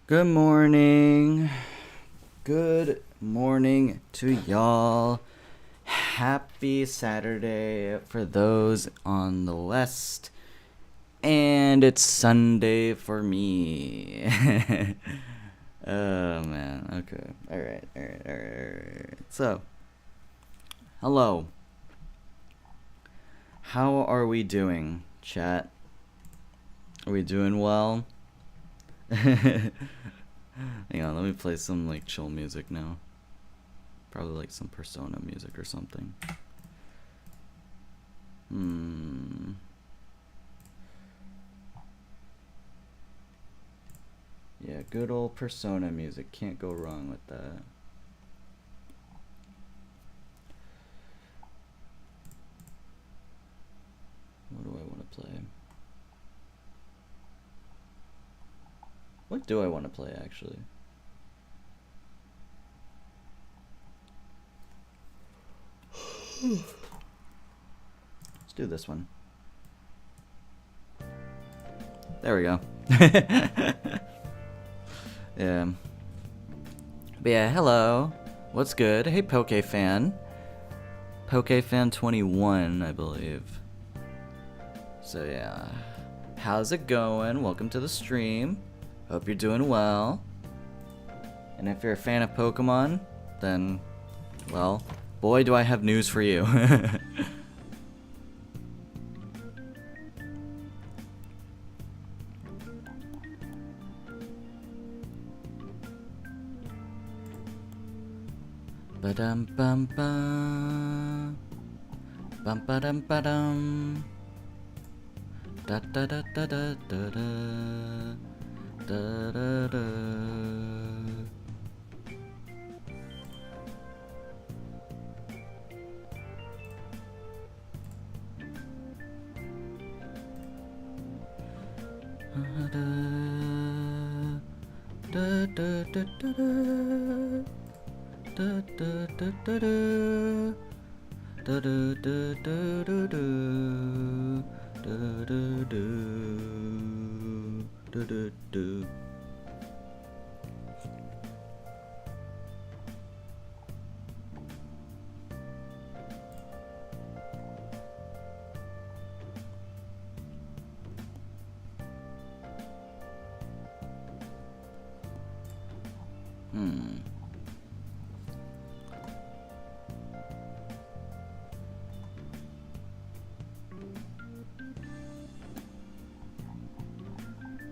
Good morning. Good morning to y'all. Happy Saturday for those on the west. And it's Sunday for me. Oh man, okay. Alright. So, hello. How are we doing, chat? Are we doing well? Hang on, let me play some like chill music now. Probably like some Persona music or something. Yeah, good old Persona music. Can't go wrong with that. What do I want to play? What do I want to play, actually? Let's do this one. There we go. Yeah. But yeah, hello. What's good? Hey, PokeFan. PokeFan21, I believe. So yeah. How's it going? Welcome to the stream. Hope you're doing well. And if you're a fan of Pokemon, then, well, boy, do I have news for you. Ba-dum bum bum. Bum ba-dum ba-dum. Da da da da da da da. Da da da. Da da da da da. Da da da da da. Da da da da da da. Da da da. Da da da.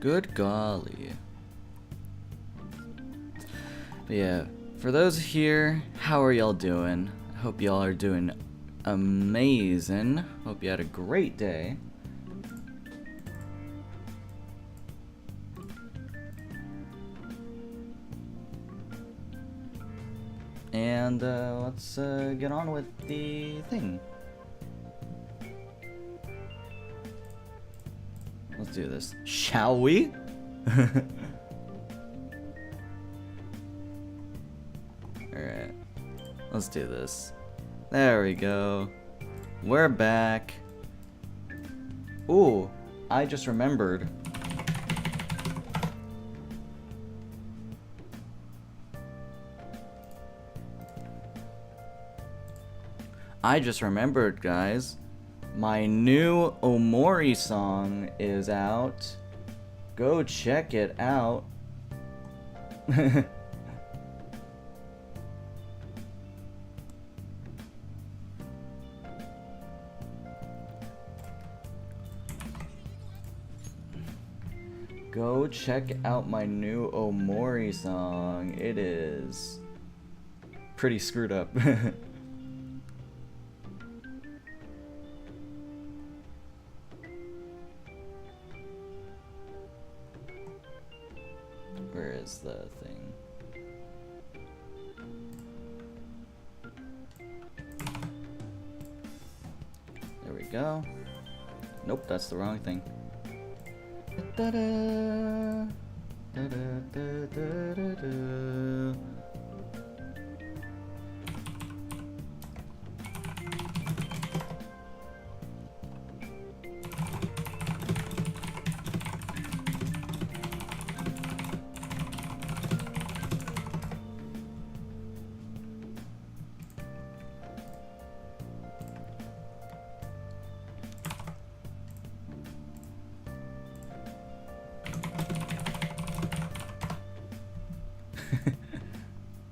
Good golly. But yeah, for those here, how are y'all doing? I hope y'all are doing amazing. Hope you had a great day. And let's get on with the thing. Let's do this. Shall we? Alright. Let's do this. There we go. We're back. Ooh, I just remembered. Guys. My new Omori song is out. Go check it out. Go check out my new Omori song. It is pretty screwed up. Where is the thing? There we go. Nope, that's the wrong thing. Da-da, da-da-da-da-da-da.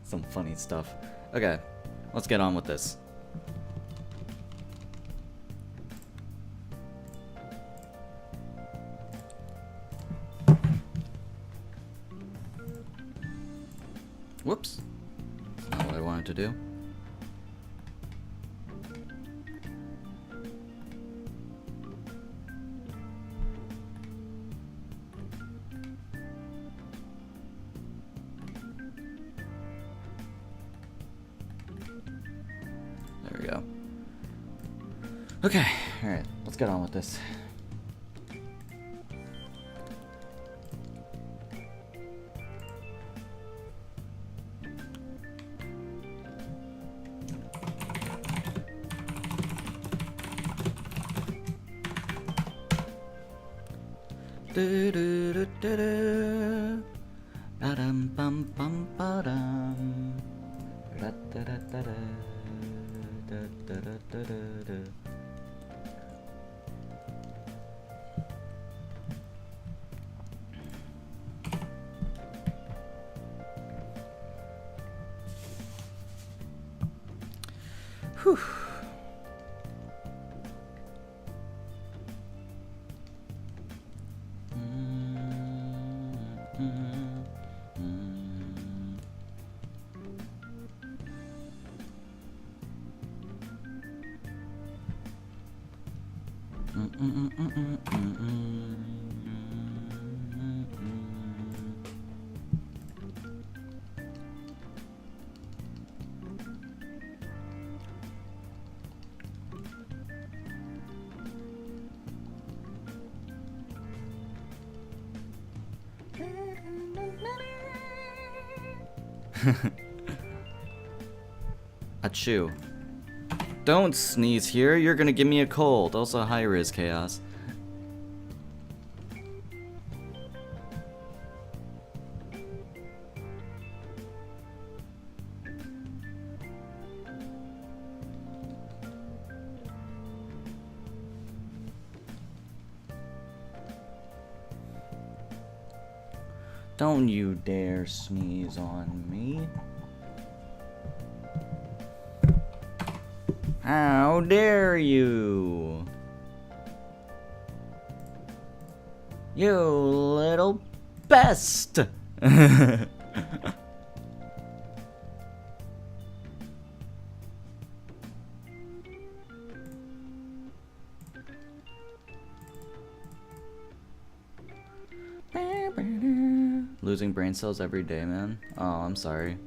Some funny stuff. Okay, let's get on with this. Whoops. That's not what I wanted to do. There we go. Okay, alright, let's get on with this. Do do do do do. Ba-dum bum bum ba-dum. Da da da da da. Da da da da da da. Whew. Achoo. Don't sneeze here, you're gonna give me a cold. Also, high riz chaos. Don't you dare sneeze on me. How dare you? You little pest! Losing brain cells every day, man. Oh, I'm sorry.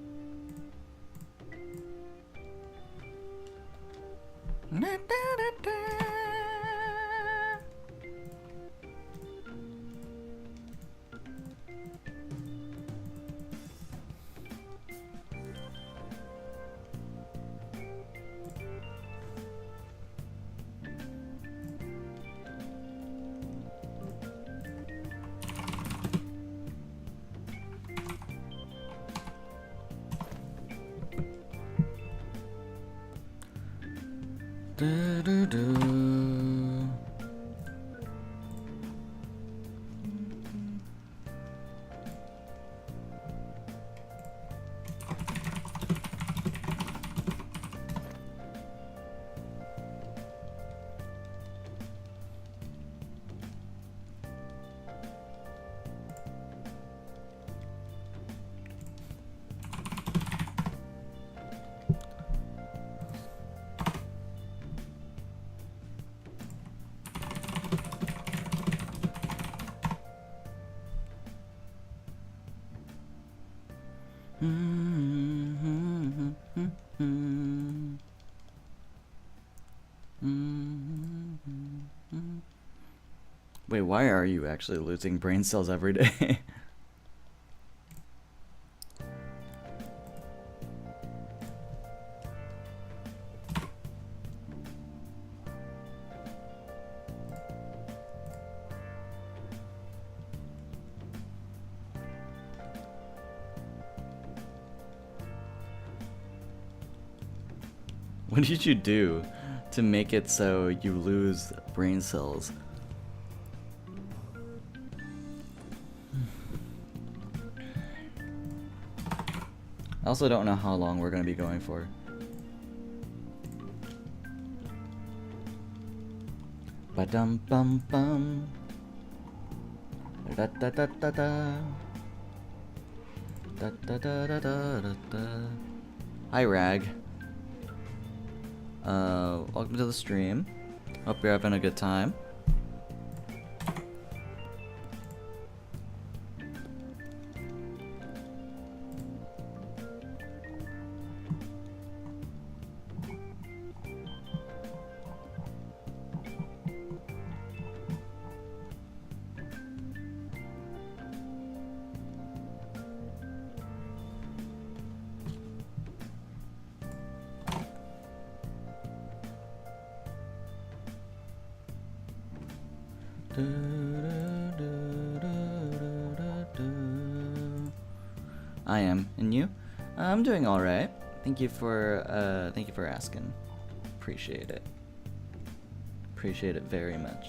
Do, do, do. Wait, why are you actually losing brain cells every day? What did you do to make it so you lose brain cells? I also don't know how long we're going to be going for. Ba-dum bum bum. Da da da da da. Da da da da da da. Hi Rag. Welcome to the stream. Hope you're having a good time. I am, and you? I'm doing all right. Thank you for asking. Appreciate it. Appreciate it very much.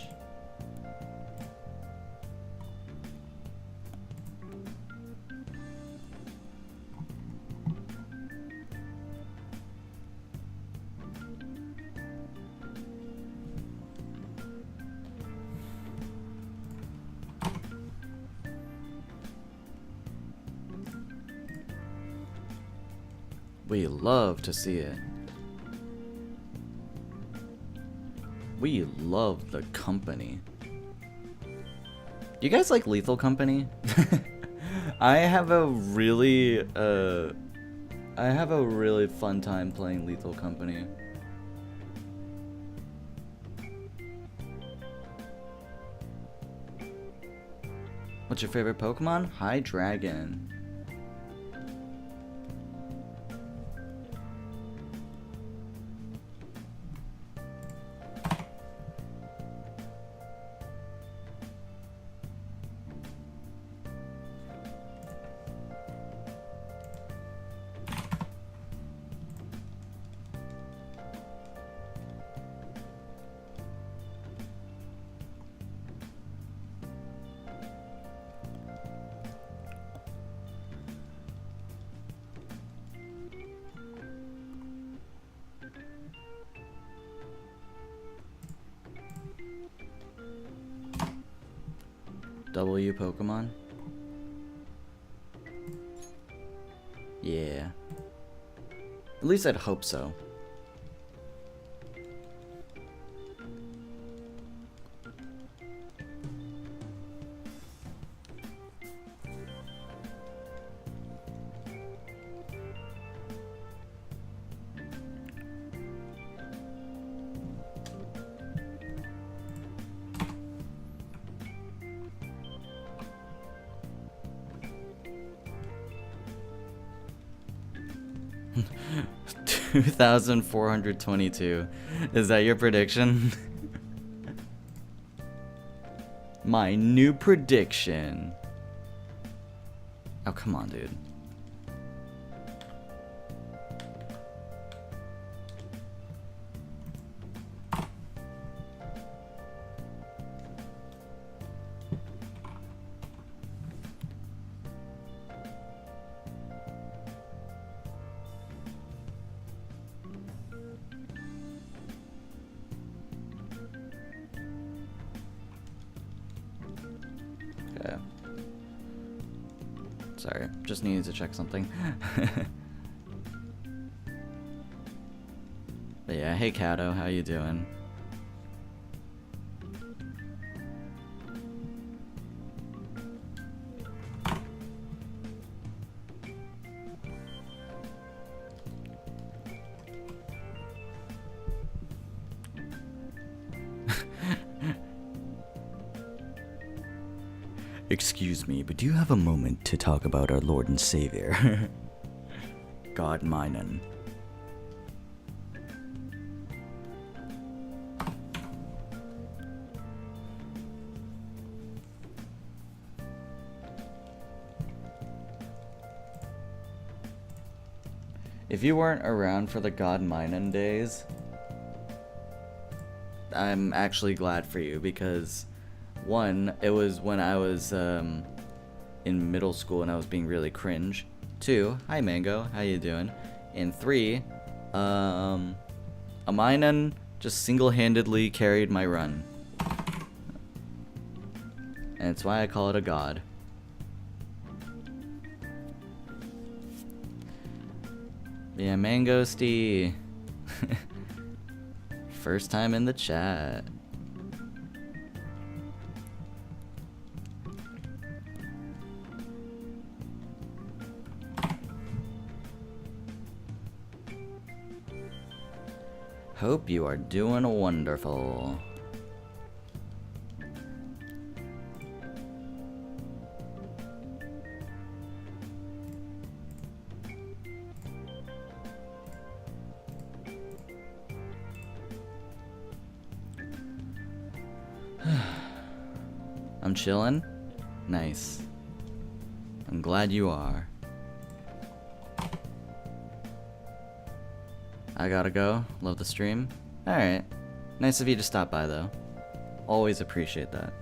We love to see it. We love the company. You guys like Lethal Company? I have a really fun time playing Lethal Company. What's your favorite Pokemon? High Dragon. W Pokemon? Yeah. At least I'd hope so. $2,422. Is that your prediction? My new prediction. Oh, come on, dude. Sorry, just needed to check something. But yeah, hey Kato, how you doing? Excuse me, but do you have a moment to talk about our Lord and Savior? God Minun. If you weren't around for the God Minun days, I'm actually glad for you because one, it was when I was in middle school and I was being really cringe, 2, hi Mango, how you doing? And 3, Aminan just single-handedly carried my run. And it's why I call it a god. Yeah, Mangosty. First time in the chat. Hope you are doing wonderful. I'm chillin'? Nice. I'm glad you are. I gotta go. Love the stream. Alright. Nice of you to stop by, though. Always appreciate that.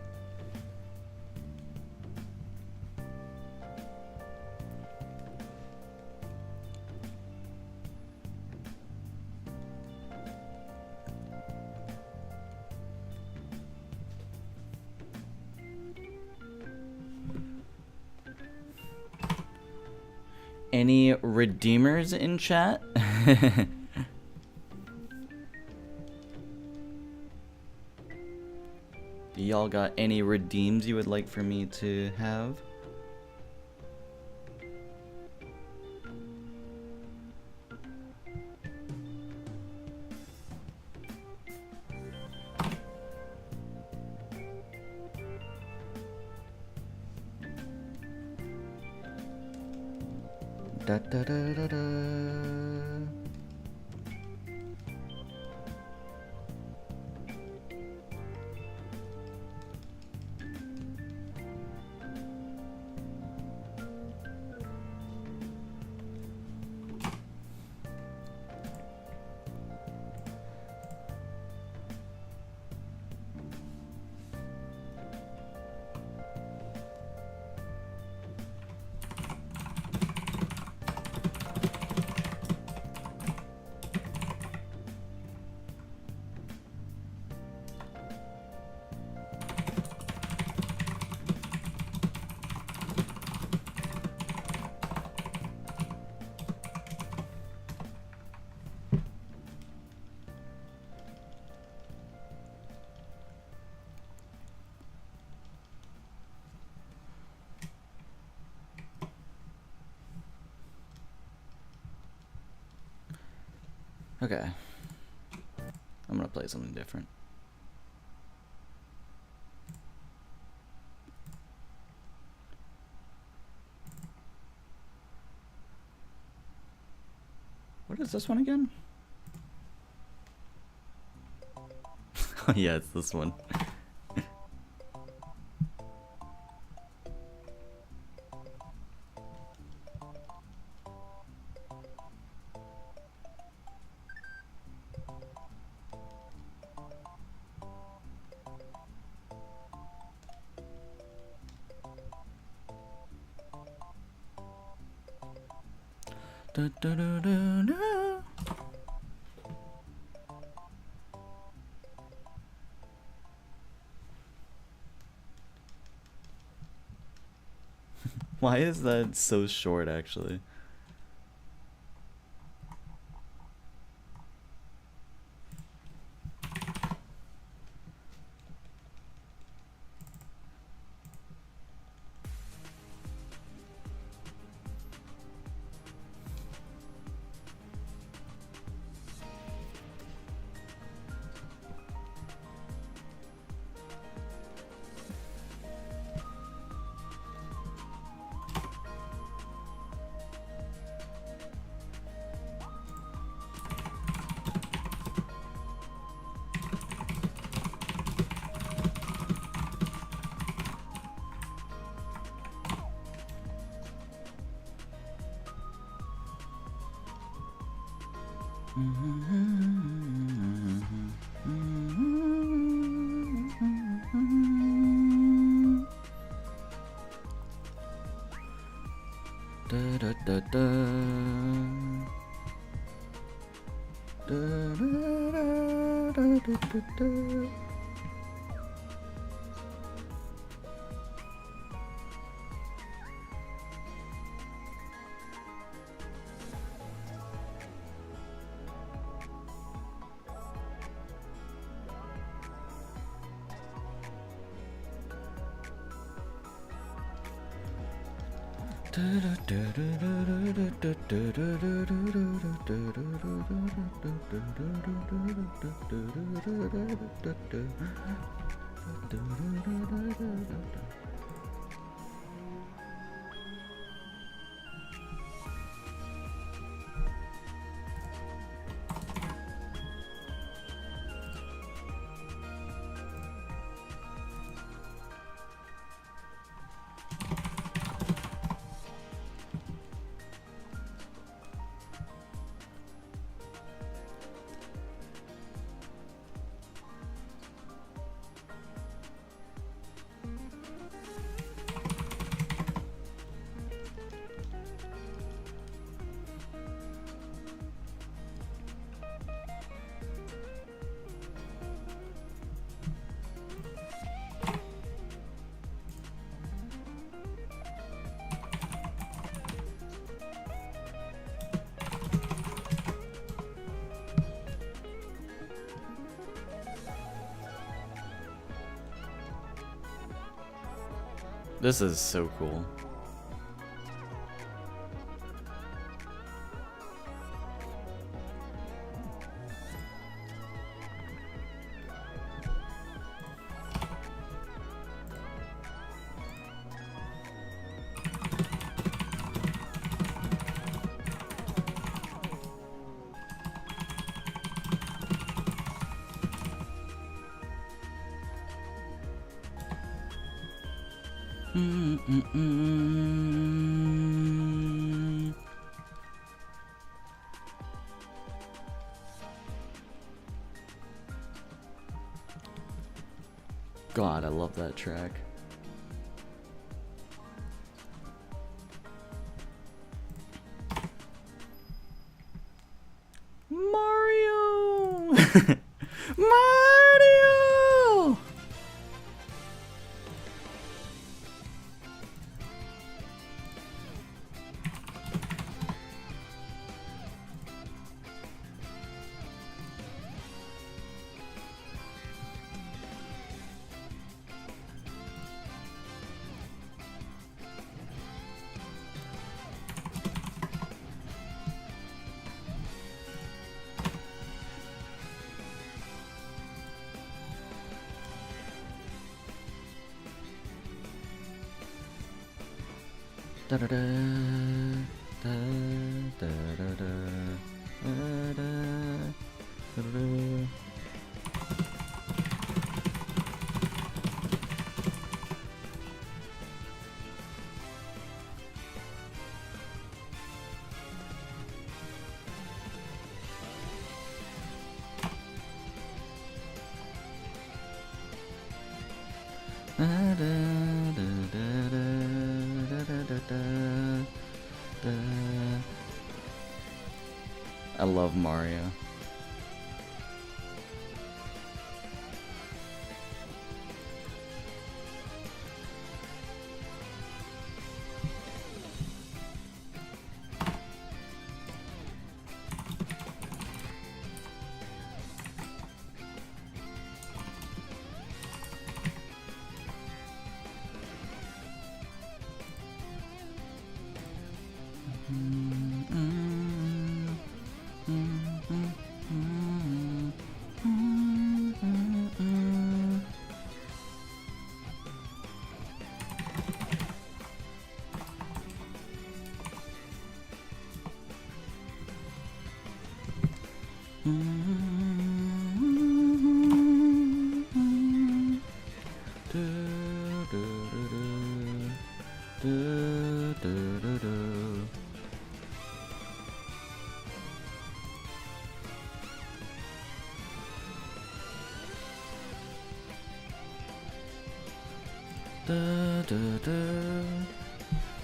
Any redeemers in chat? Do y'all got any redeems you would like for me to have? Da da da da da. Okay. I'm gonna play something different. What is this one again? Oh yeah, it's this one. Da, da, da, da, da. Why is that so short, actually? Da, Da, da, da. Da, da, da, da, da, da. This is so cool. God, I love that track. Mario! Mario! Da da da da da da da da da da. I love Mario.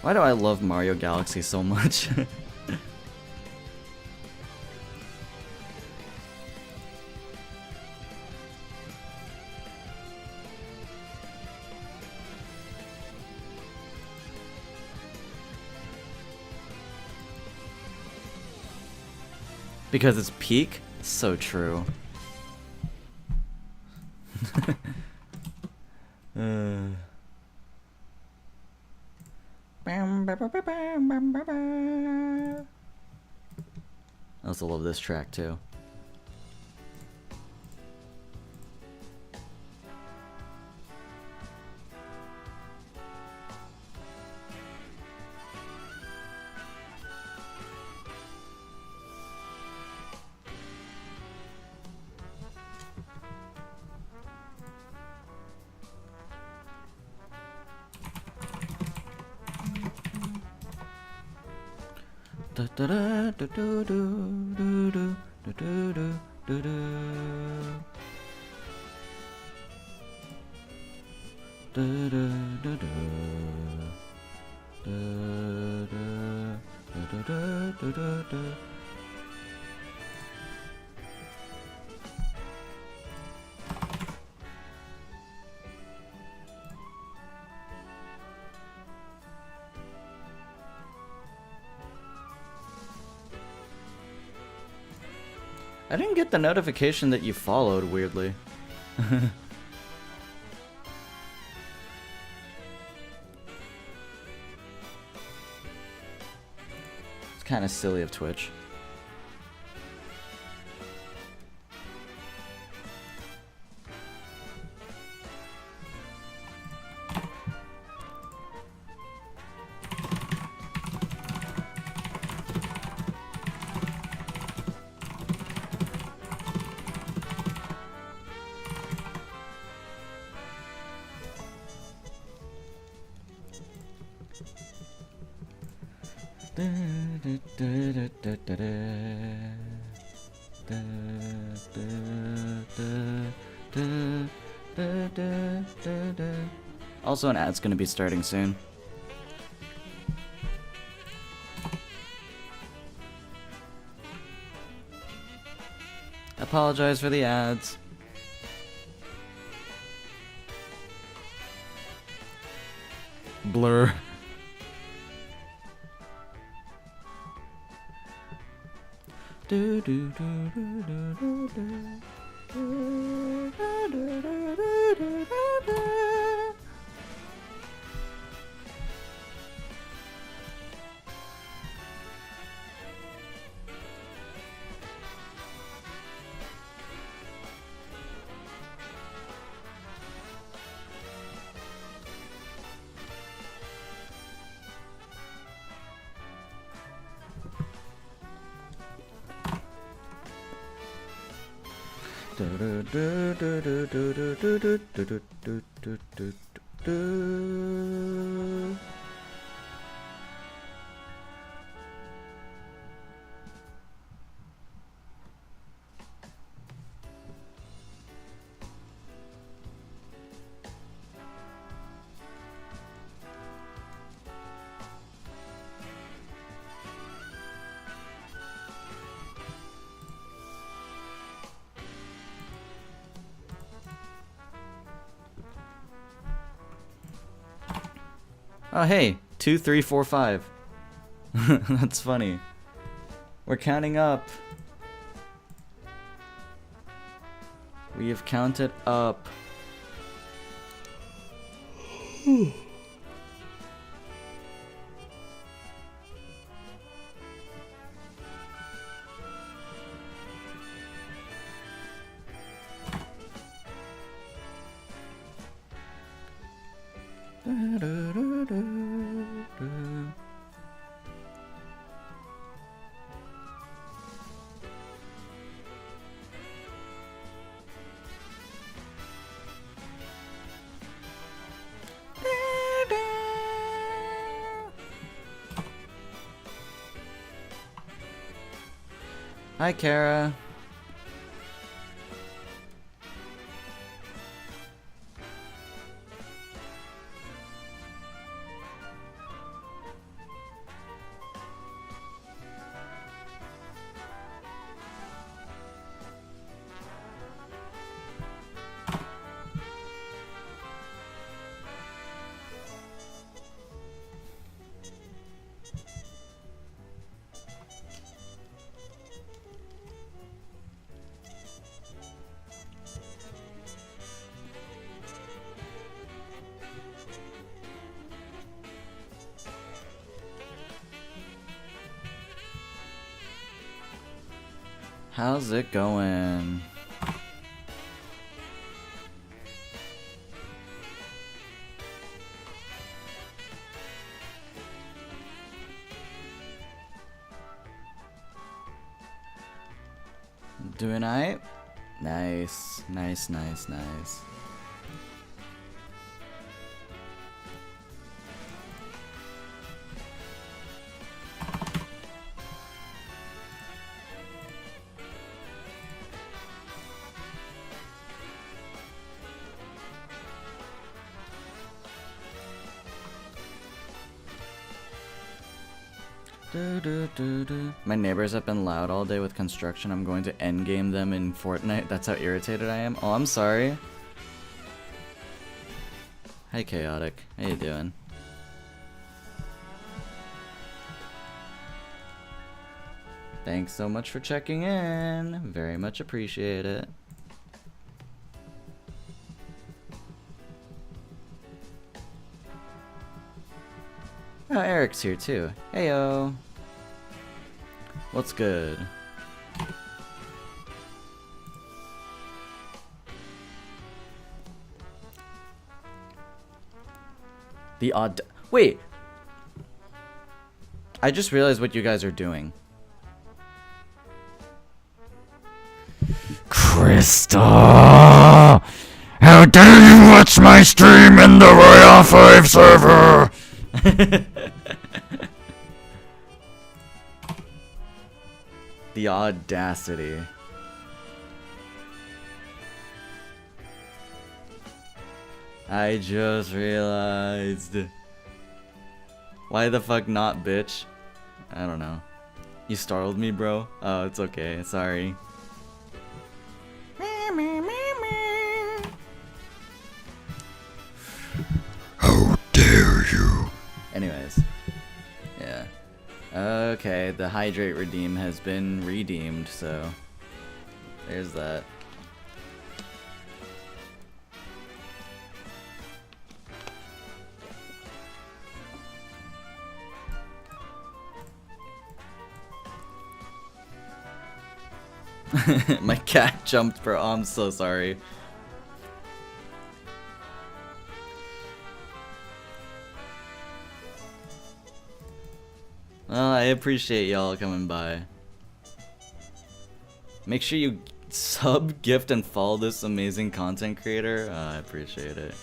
Why do I love Mario Galaxy so much? Because it's peak? So true. I also love this track too. I didn't get the notification that you followed, weirdly. It's kind of silly of Twitch. Also, an ad's gonna be starting soon. Apologize for the ads. Blur. Oh, hey, 2, 3, 4, 5. That's funny. We're counting up. We have counted up. Hi, Kara. How's it going? Doing alright? Nice, nice, nice, nice. My neighbors have been loud all day with construction. I'm going to endgame them in Fortnite. That's how irritated I am. Oh, I'm sorry. Hi, Chaotic. How you doing? Thanks so much for checking in. Very much appreciate it. Oh, Eric's here too. Heyo. What's good? The odd. Wait. I just realized what you guys are doing. Krista! How dare you watch my stream in the Royale 5 server! The audacity. I just realized. Why the fuck not, bitch? I don't know. You startled me, bro. Oh, it's okay. Sorry. How dare you? Anyways. Yeah. Okay, the hydrate redeem has been redeemed, so there's that. My cat jumped, bro. Oh, I'm so sorry. Well, I appreciate y'all coming by. Make sure you sub, gift, and follow this amazing content creator. I appreciate it.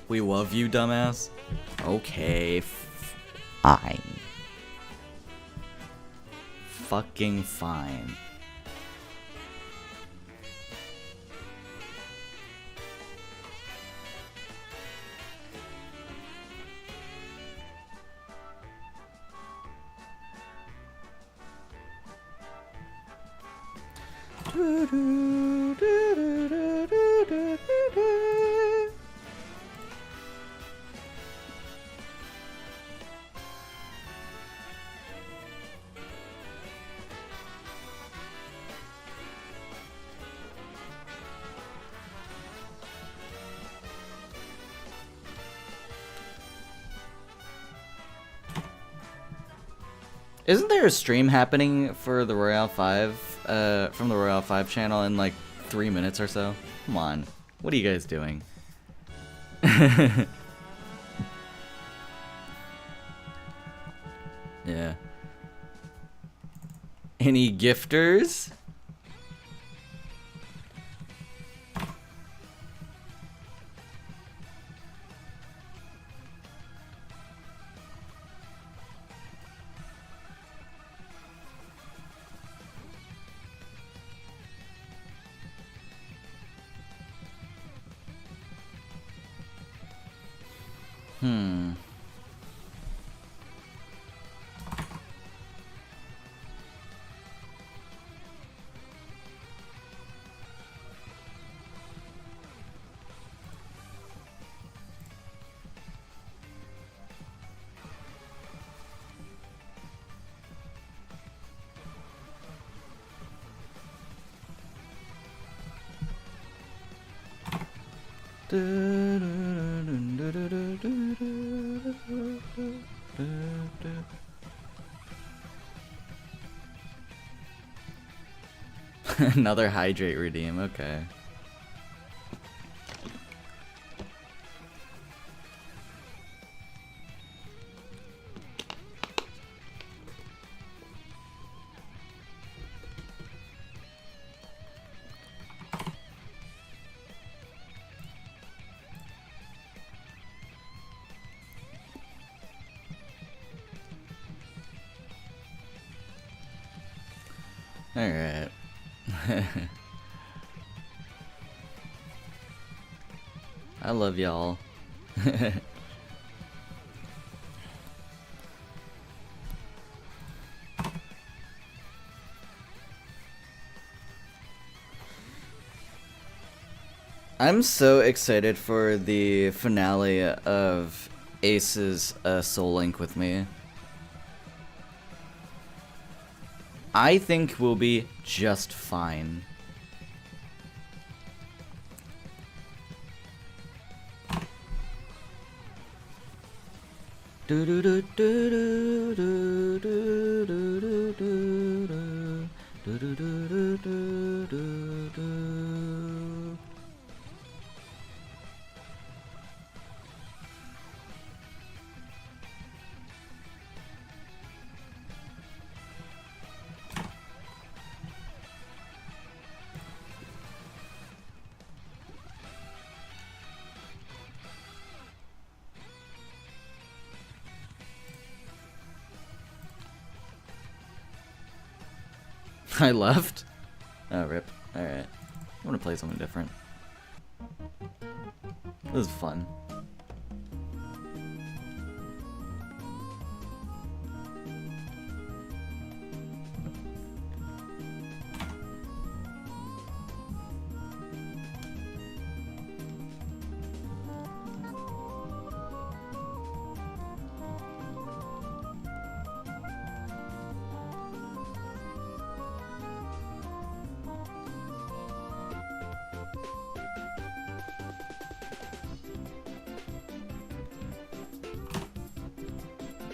We love you, dumbass. Okay, fine. Fucking fine. Isn't there a stream happening for the Royale 5, from the Royale 5 channel in like 3 minutes or so? Come on. What are you guys doing? Yeah. Any gifters? Another hydrate redeem, okay. Alright. I love y'all. I'm so excited for the finale of Ace's Soul Link with me. I think we'll be just fine. Do do do do do do do do do do do do do do do. I left? Oh, rip. Alright. I want to play something different. This is fun.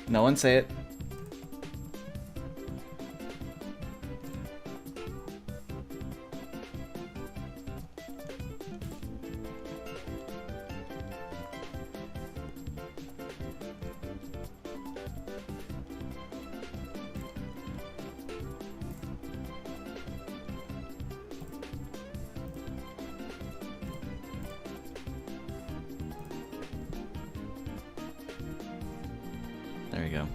No one say it. There we go.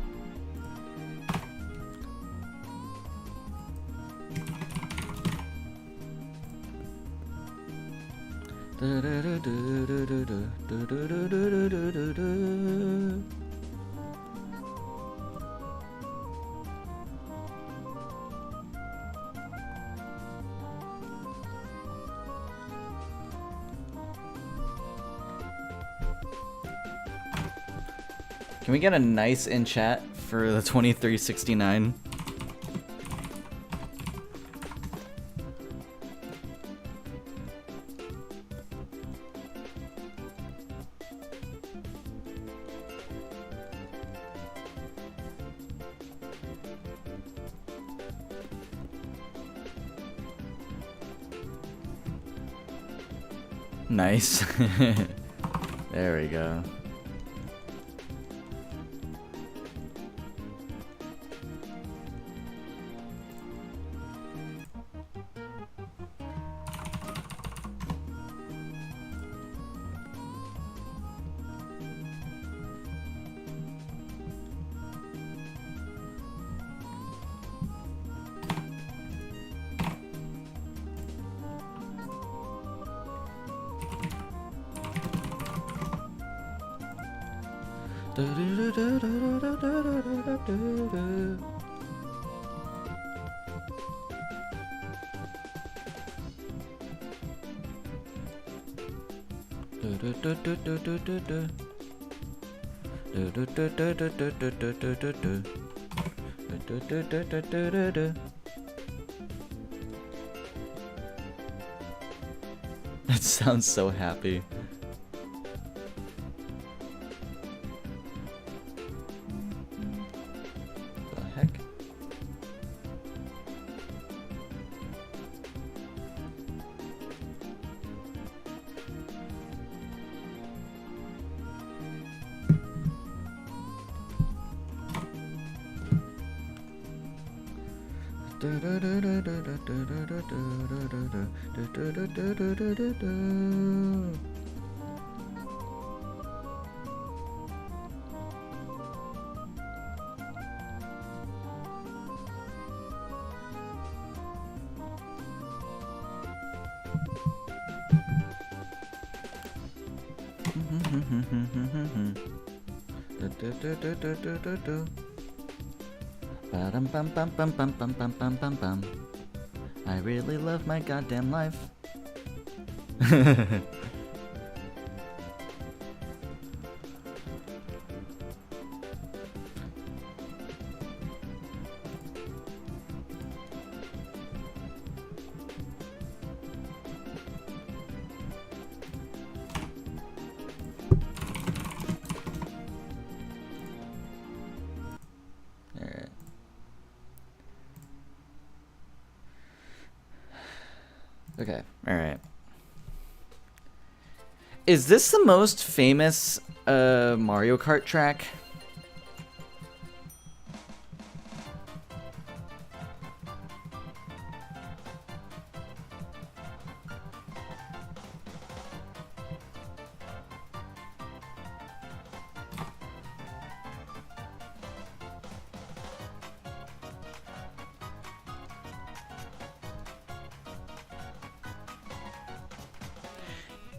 Can we get a nice in chat for the 2369? Nice. There we go. That sounds so happy. The heck? I really love my goddamn life. Okay, alright. Is this the most famous Mario Kart track?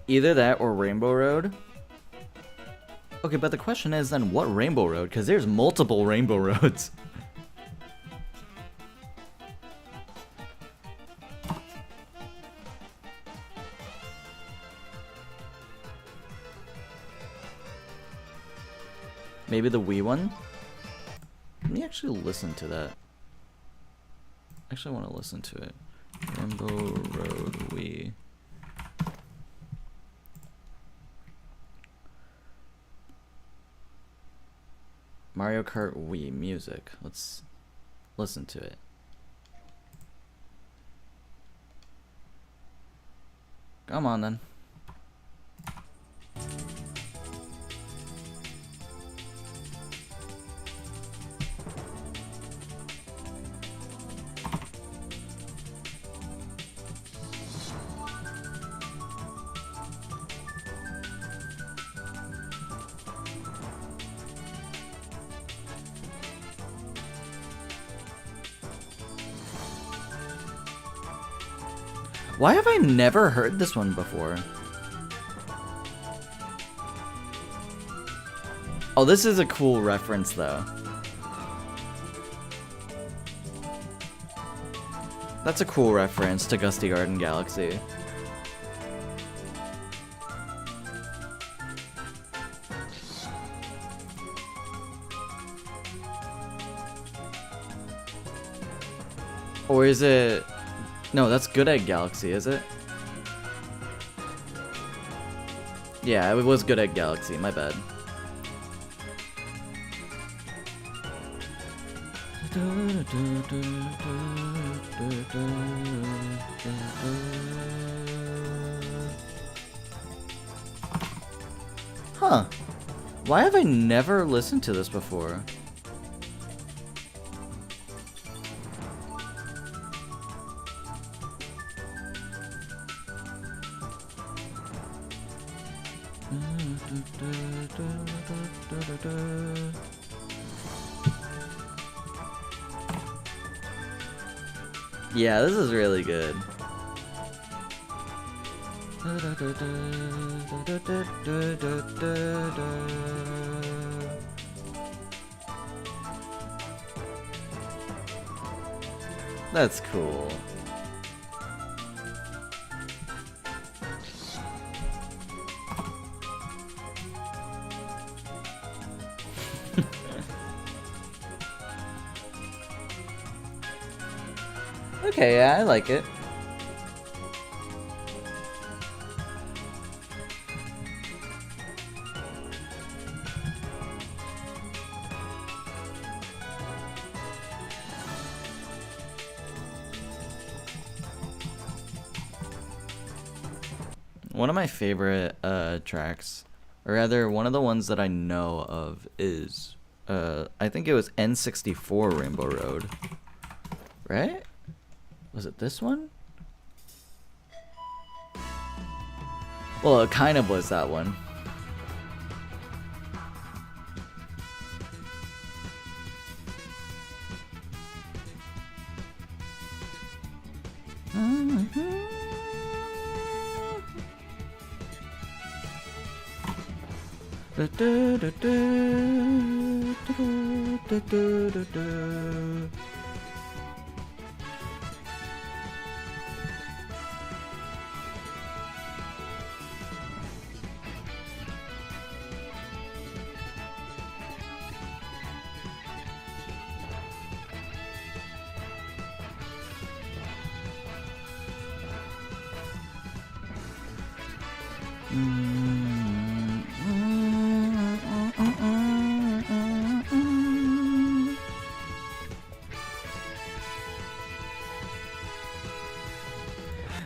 Either that or Rainbow Road. Okay, but the question is then what Rainbow Road? Because there's multiple Rainbow Roads. Maybe the Wii one? Let me actually listen to that. Actually, I want to listen to it. Rainbow Road Wii. Mario Kart Wii music. Let's listen to it. Come on then. Why have I never heard this one before? Oh, this is a cool reference though. That's a cool reference to Gusty Garden Galaxy. Or is it... No, that's Good Egg Galaxy, is it? Yeah, it was Good Egg Galaxy, my bad. Huh. Why have I never listened to this before? Yeah, this is really good. That's cool. Okay, yeah, I like it. One of my favorite tracks, or rather one of the ones that I know of is, I think it was N64 Rainbow Road, right? Was it this one? Well, it kind of was that one.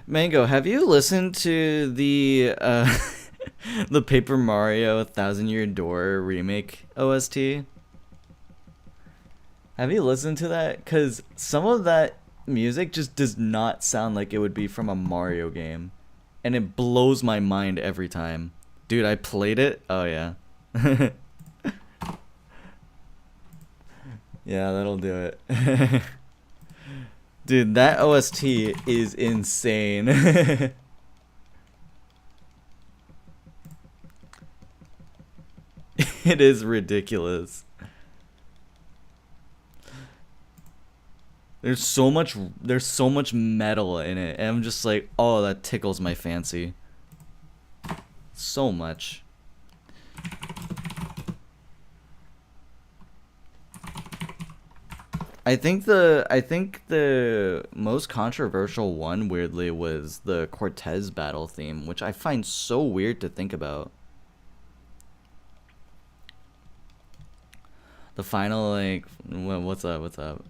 Mango, have you listened to the the Paper Mario Thousand Year Door remake OST? Have you listened to that? Cause some of that music just does not sound like it would be from a Mario game, and it blows my mind every time. Dude, I played it. Oh yeah. Yeah, that'll do it. Dude, that OST is insane. It is ridiculous. There's so much metal in it, and I'm just like, oh, that tickles my fancy. So much. I think the most controversial one, weirdly, was the Cortez battle theme, which I find so weird to think about. The final, like, what's up? What's up?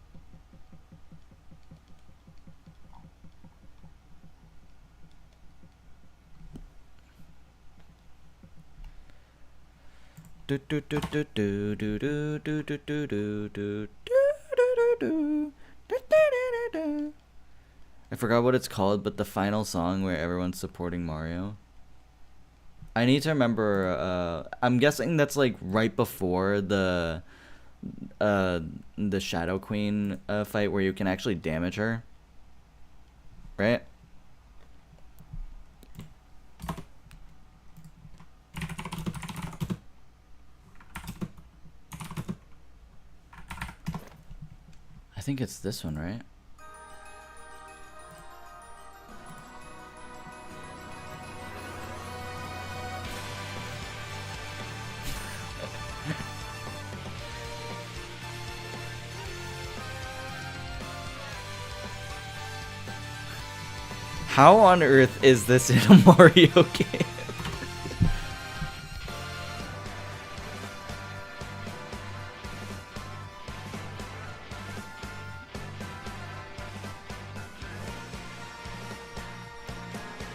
Do do do do do do do do do do do do. I forgot what it's called, but the final song where everyone's supporting Mario. I need to remember. I'm guessing that's like right before the Shadow Queen fight where you can actually damage her, right? I think it's this one, right? How on earth is this in a Mario game?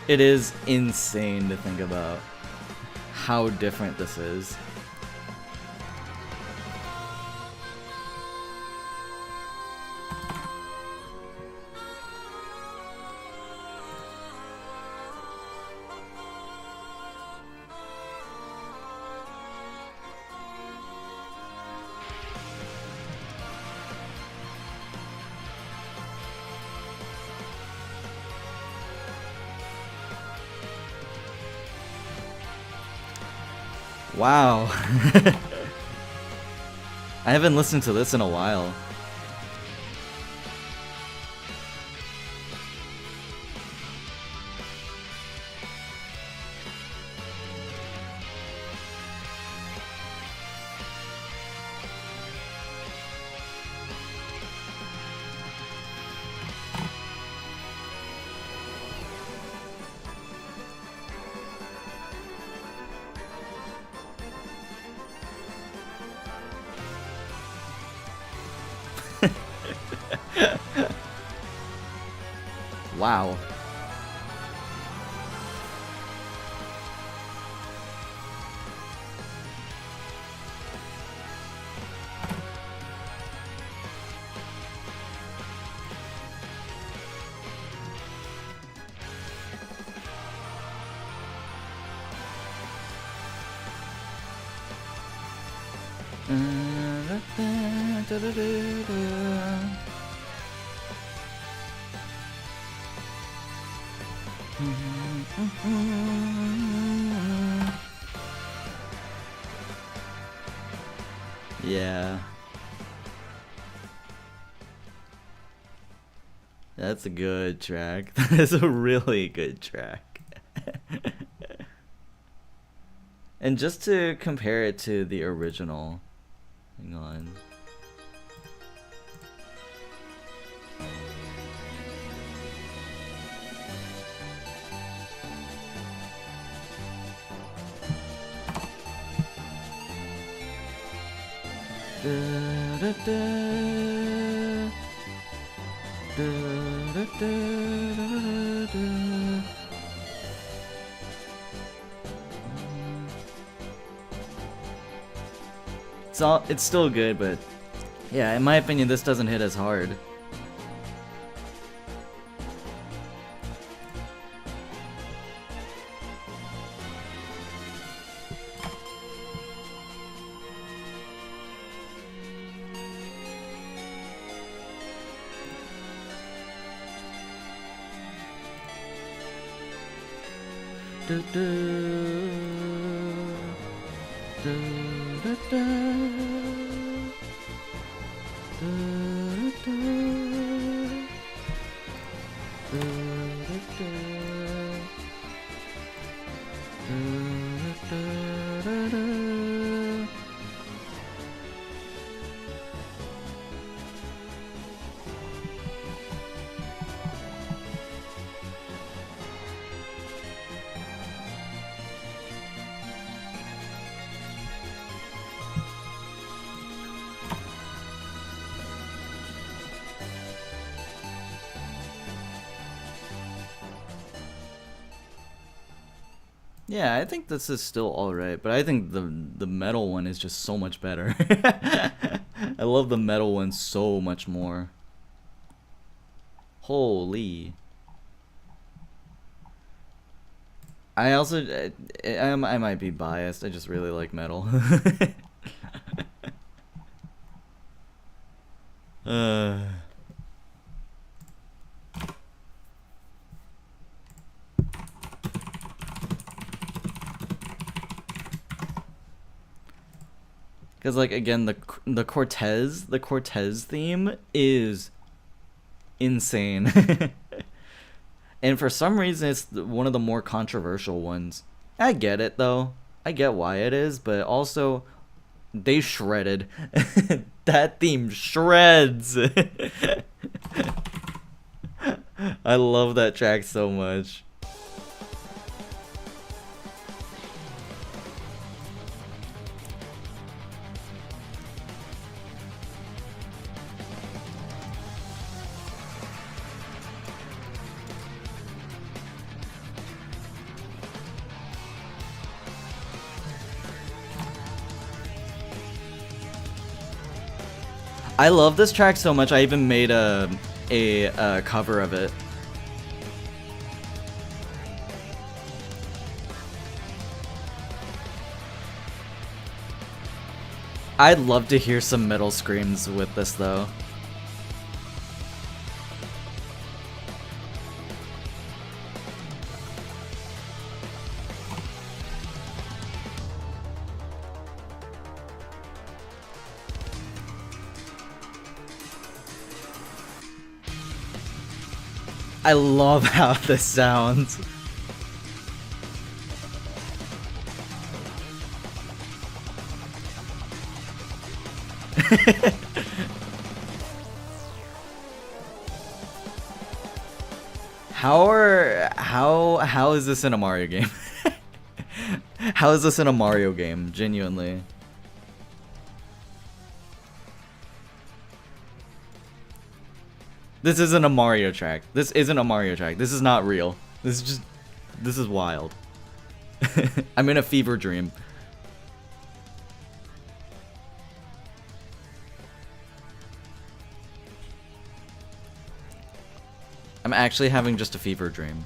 It is insane to think about how different this is. Wow. I haven't listened to this in a while. Wow. Yeah. That's a good track. That is a really good track. And just to compare it to the original, hang on. It's still good, but yeah, in my opinion, this doesn't hit as hard. Yeah, I think this is still alright, but I think the metal one is just so much better. I love the metal one so much more. Holy. I also, I might be biased, I just really like metal. Because, like, again, the Cortez theme is insane. And for some reason, it's one of the more controversial ones. I get it, though. I get why it is, but also, they shredded. That theme shreds. I love that track so much. I love this track so much, I even made a cover of it. I'd love to hear some metal screams with this, though. I love how this sounds. How is this in a Mario game? How is this in a Mario game, genuinely? This isn't a Mario track. This isn't a Mario track. This is not real. This is wild. I'm in a fever dream. I'm actually having just a fever dream.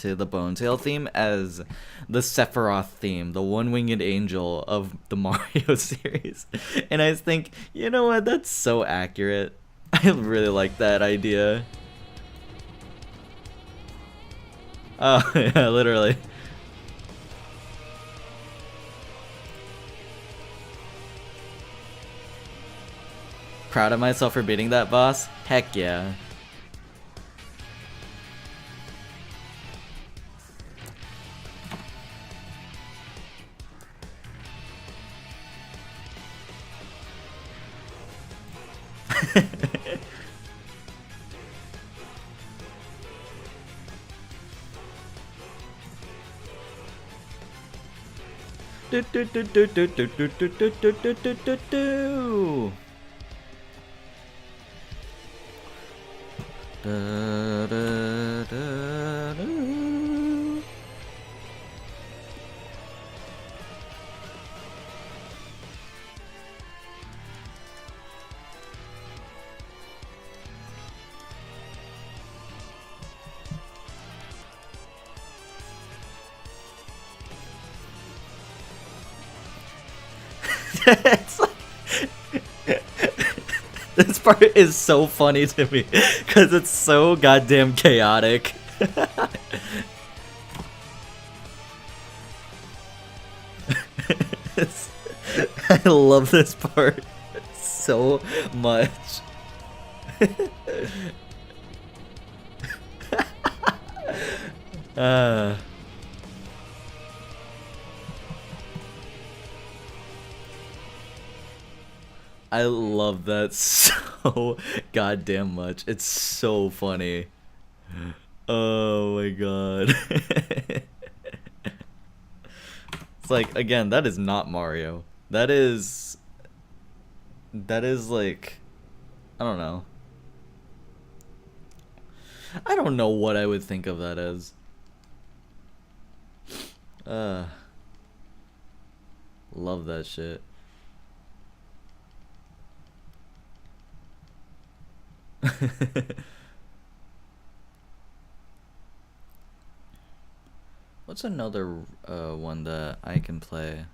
to the Bonetail theme as the Sephiroth theme, the one-winged angel of the Mario series. And I think, you know what, that's so accurate. I really like that idea. Oh, yeah, literally. Proud of myself for beating that boss? Heck yeah. Do, do, do, do, do, do, do, do, do, do, do, do, do. Da, da, da, da. It's like this part is so funny to me because it's so goddamn chaotic. I love this part so much. I love that so goddamn much. It's so funny. Oh my god. It's like, again, that is not Mario. That is like, I don't know. I don't know what I would think of that as. Love that shit. What's another one that I can play?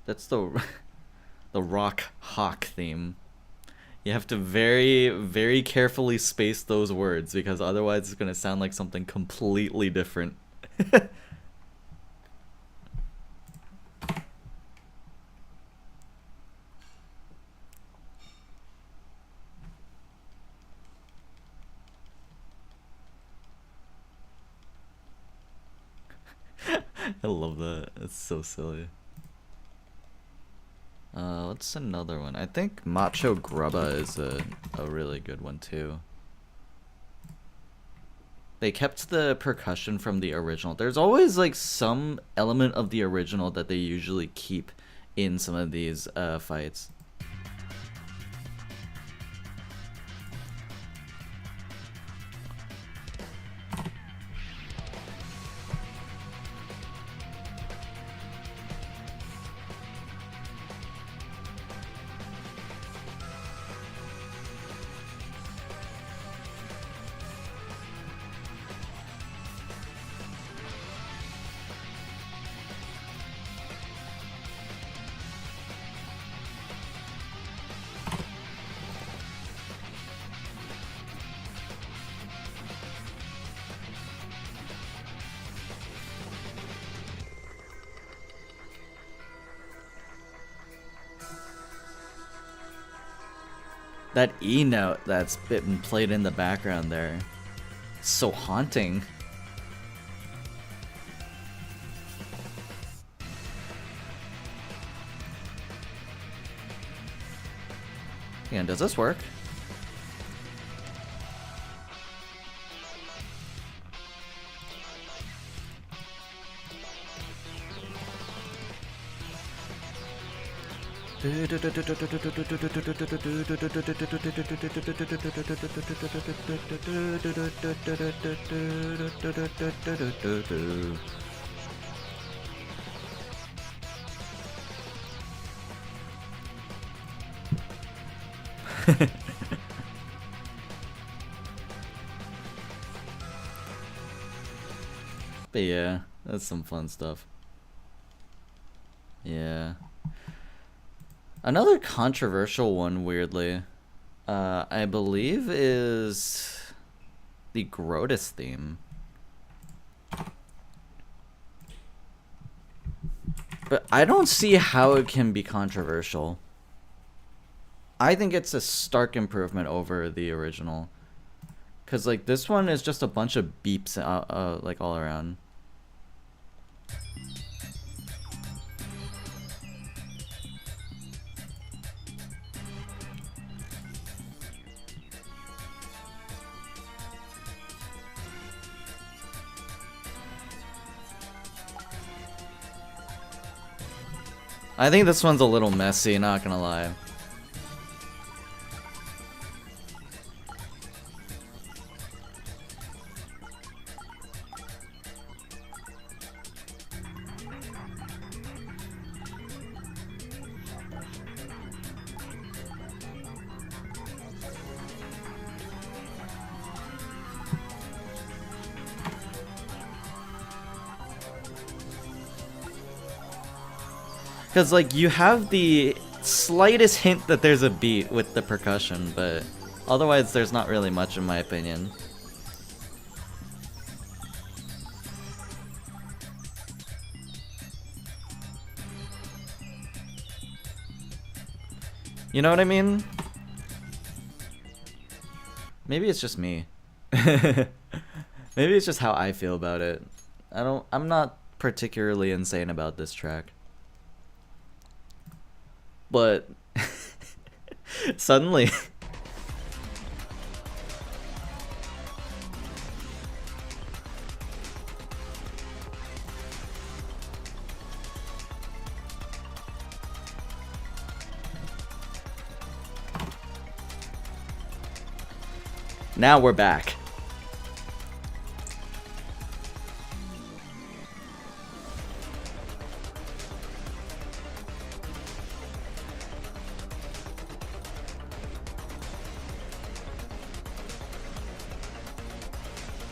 That's the Rock Hawk theme. You have to very, very carefully space those words because otherwise it's gonna sound like something completely different. I love that. It's so silly. What's another one? I think Macho Grubba is a really good one too. They kept the percussion from the original. There's always like some element of the original that they usually keep in some of these fights. That E note that's been played in the background there. It's so haunting. And does this work? But yeah, that's some fun stuff. Yeah. Another controversial one, weirdly, I believe is the Grotus theme. But I don't see how it can be controversial. I think it's a stark improvement over the original. Cause like this one is just a bunch of beeps like all around. I think this one's a little messy, not gonna lie. Because, like, you have the slightest hint that there's a beat with the percussion, but otherwise there's not really much in my opinion. You know what I mean? Maybe it's just me. Maybe it's just how I feel about it. I'm not particularly insane about this track. But suddenly now we're back.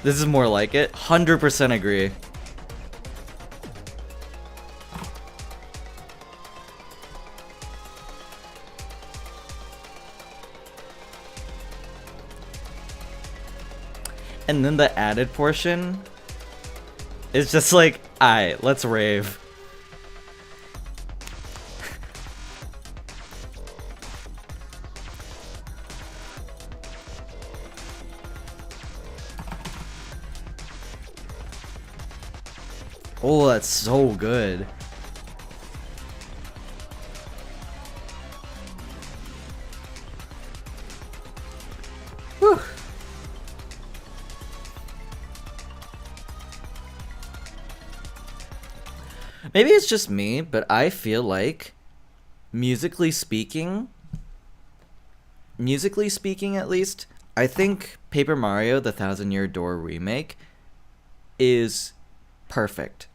This is more like it. 100% agree. And then the added portion is just like, alright, let's rave. Oh, that's so good. Whew. Maybe it's just me, but I feel like musically speaking at least, I think Paper Mario: The Thousand Year Door remake is perfect.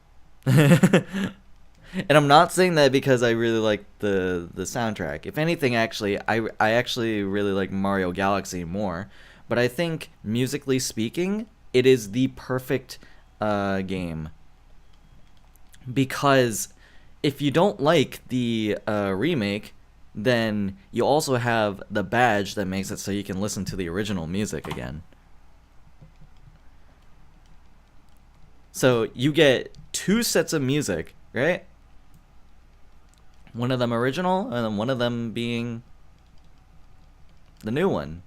And I'm not saying that because I really like the soundtrack. If anything, actually, I actually really like Mario Galaxy more. But I think musically speaking, it is the perfect game. Because if you don't like the remake, then you also have the badge that makes it so you can listen to the original music again. So you get 2 sets of music, right? One of them original, and then one of them being the new one.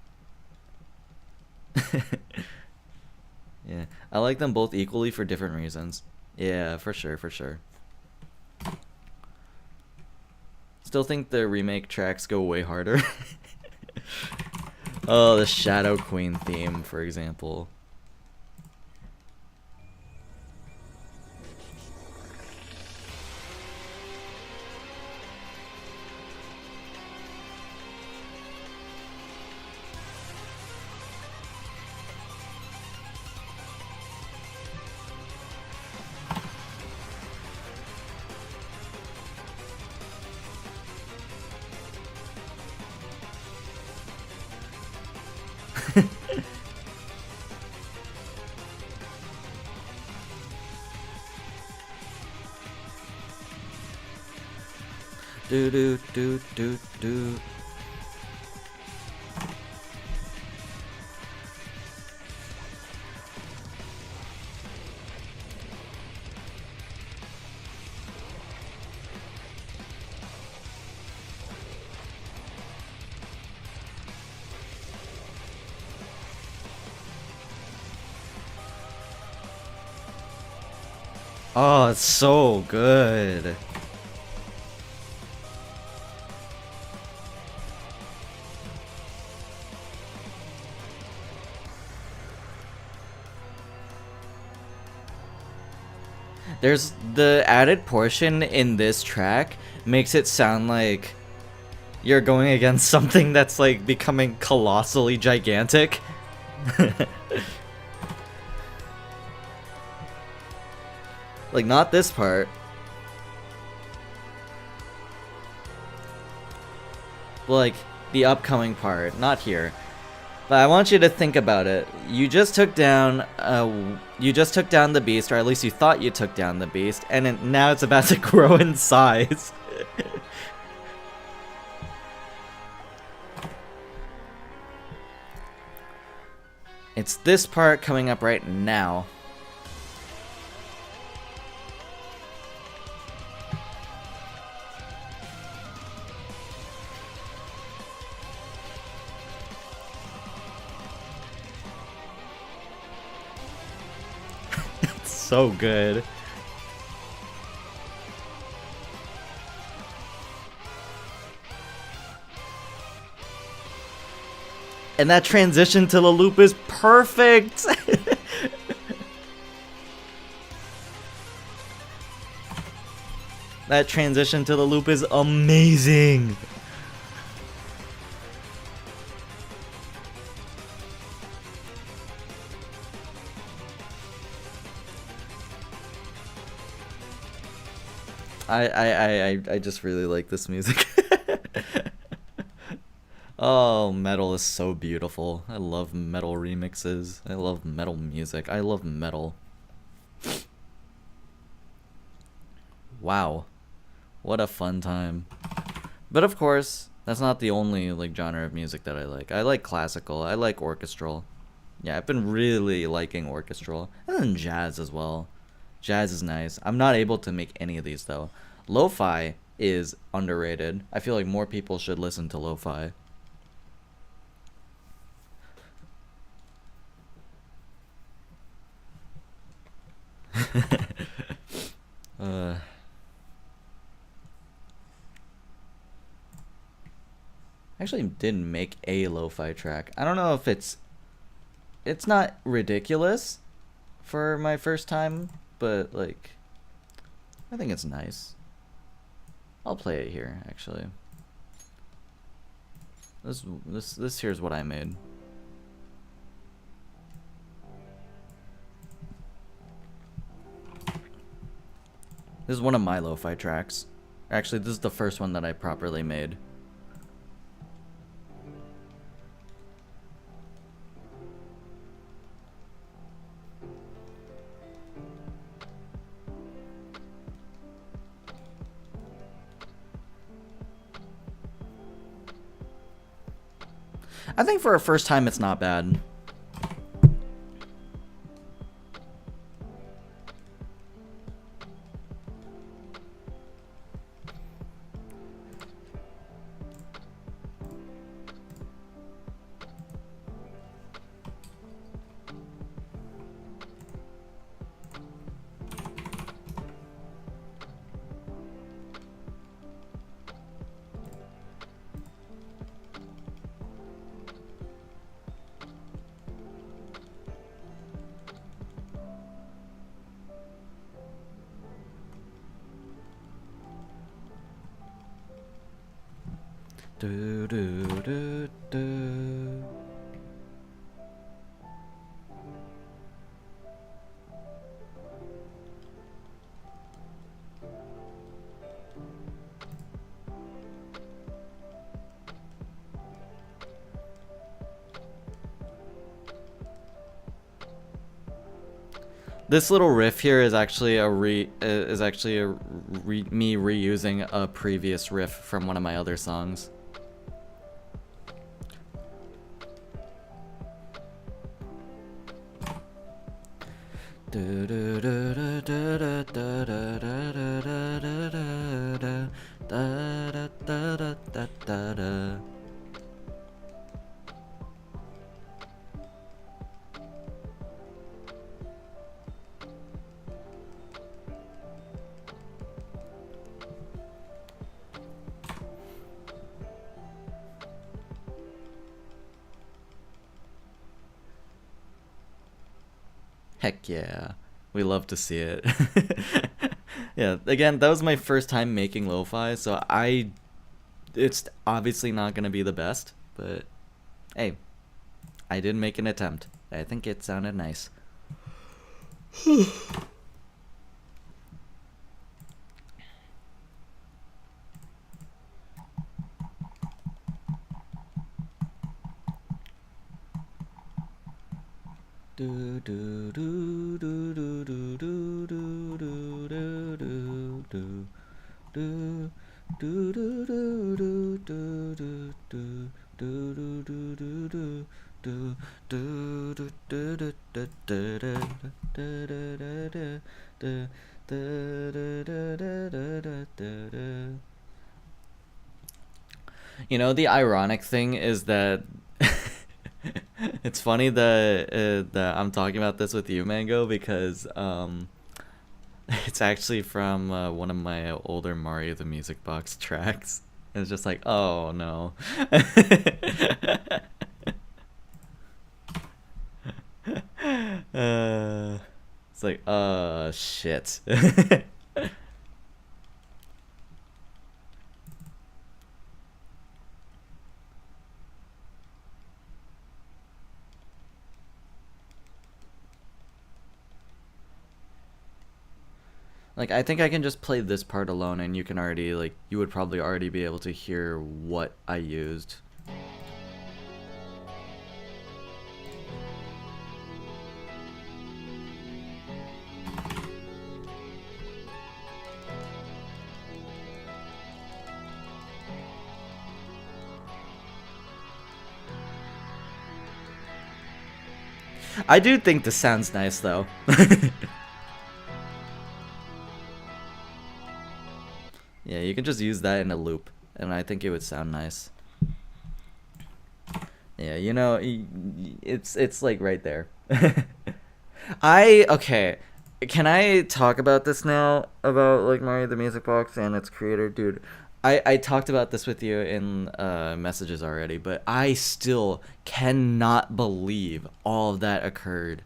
Yeah, I like them both equally for different reasons. Yeah, for sure, for sure. Still think the remake tracks go way harder. Oh, the Shadow Queen theme, for example. Do do do do do. Oh, it's so good. There's the added portion in this track makes it sound like you're going against something that's like becoming colossally gigantic. Like, not this part. Like, the upcoming part, not here. But I want you to think about it. You just took down the beast, or at least you thought you took down the beast, and now it's about to grow in size. It's this part coming up right now. So good. And that transition to the loop is perfect. That transition to the loop is amazing. I just really like this music. Oh, metal is so beautiful. I love metal remixes. I love metal music. I love metal. Wow. What a fun time. But of course, that's not the only like genre of music that I like. I like classical. I like orchestral. Yeah, I've been really liking orchestral. And then jazz as well. Jazz is nice. I'm not able to make any of these though. Lo-fi is underrated. I feel like more people should listen to lo-fi. Actually didn't make a lo-fi track. I don't know if it's not ridiculous for my first time, but like I think it's nice. I'll play it here actually. This here's what I made. This is one of my lo-fi tracks. Actually, this is the first one that I properly made. I think for a first time, it's not bad. Do do do do. This little riff here is actually me reusing a previous riff from one of my other songs. Heck yeah. We love to see it. Yeah, again, that was my first time making lo-fi, so it's obviously not going to be the best, but hey, I did make an attempt. I think it sounded nice. Do do do do do do do do do do do do do do do do do do. You know, the ironic thing is that it's funny that I'm talking about this with you, Mango, because it's actually from one of my older Mario the Music Box tracks. It's just like, oh no. It's like, shit. Like, I think I can just play this part alone and you can already, like, you would probably already be able to hear what I used. I do think this sounds nice, though. Yeah, you can just use that in a loop, and I think it would sound nice. Yeah, you know, it's like right there. Okay, can I talk about this now, about like Mario the Music Box and its creator? Dude, I talked about this with you in messages already, but I still cannot believe all of that occurred.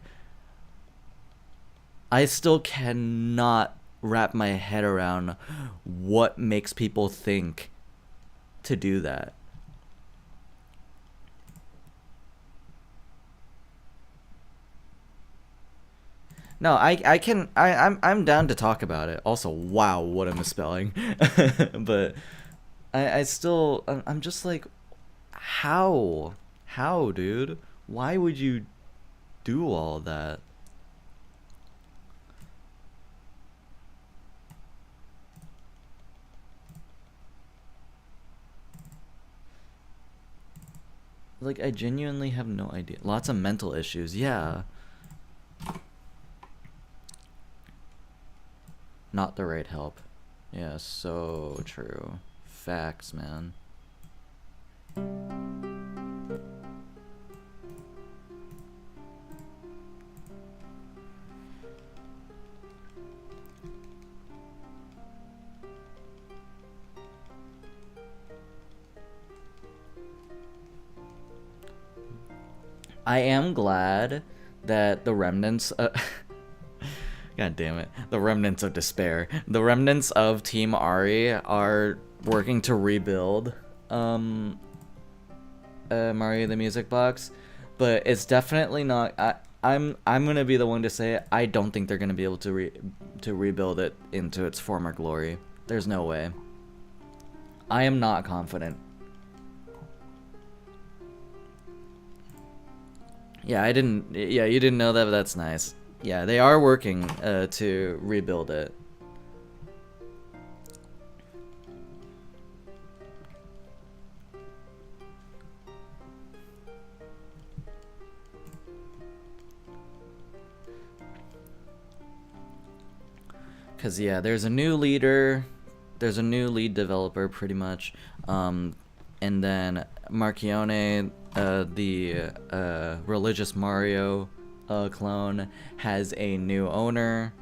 I still cannot wrap my head around what makes people think to do that. No, I'm down to talk about it. Also, wow, what a misspelling. But I'm just like, how, dude? Why would you do all that? Like, I genuinely have no idea. Lots of mental issues, yeah. Not the right help. Yeah, so true. Facts, man. I am glad that the remnants God damn it. The remnants of despair. The remnants of Team Ari are working to rebuild Mario the Music Box, but it's definitely not I'm gonna be the one to say it. I don't think they're gonna be able to rebuild it into its former glory. There's no way. I am not confident. Yeah, you didn't know that, but that's nice. Yeah, they are working to rebuild it. Because, yeah, there's a new leader. There's a new lead developer, pretty much. And then Marchione, the religious Mario clone, has a new owner.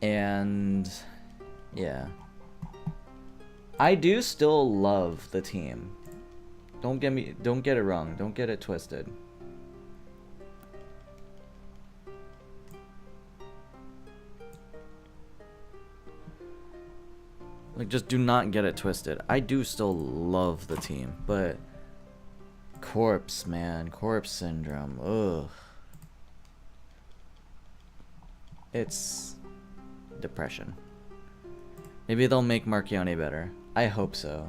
And, yeah. I do still love the team. Don't get it wrong. Don't get it twisted. Like, just do not get it twisted. I do still love the team, but corpse, man, corpse syndrome. Ugh. It's depression. Maybe they'll make Marchione better. I hope so.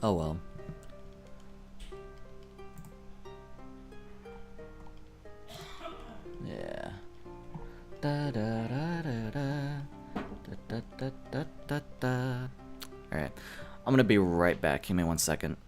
Oh well. Yeah. Da da da da da da da da da da. Alright. I'm gonna be right back. Give me 1 second.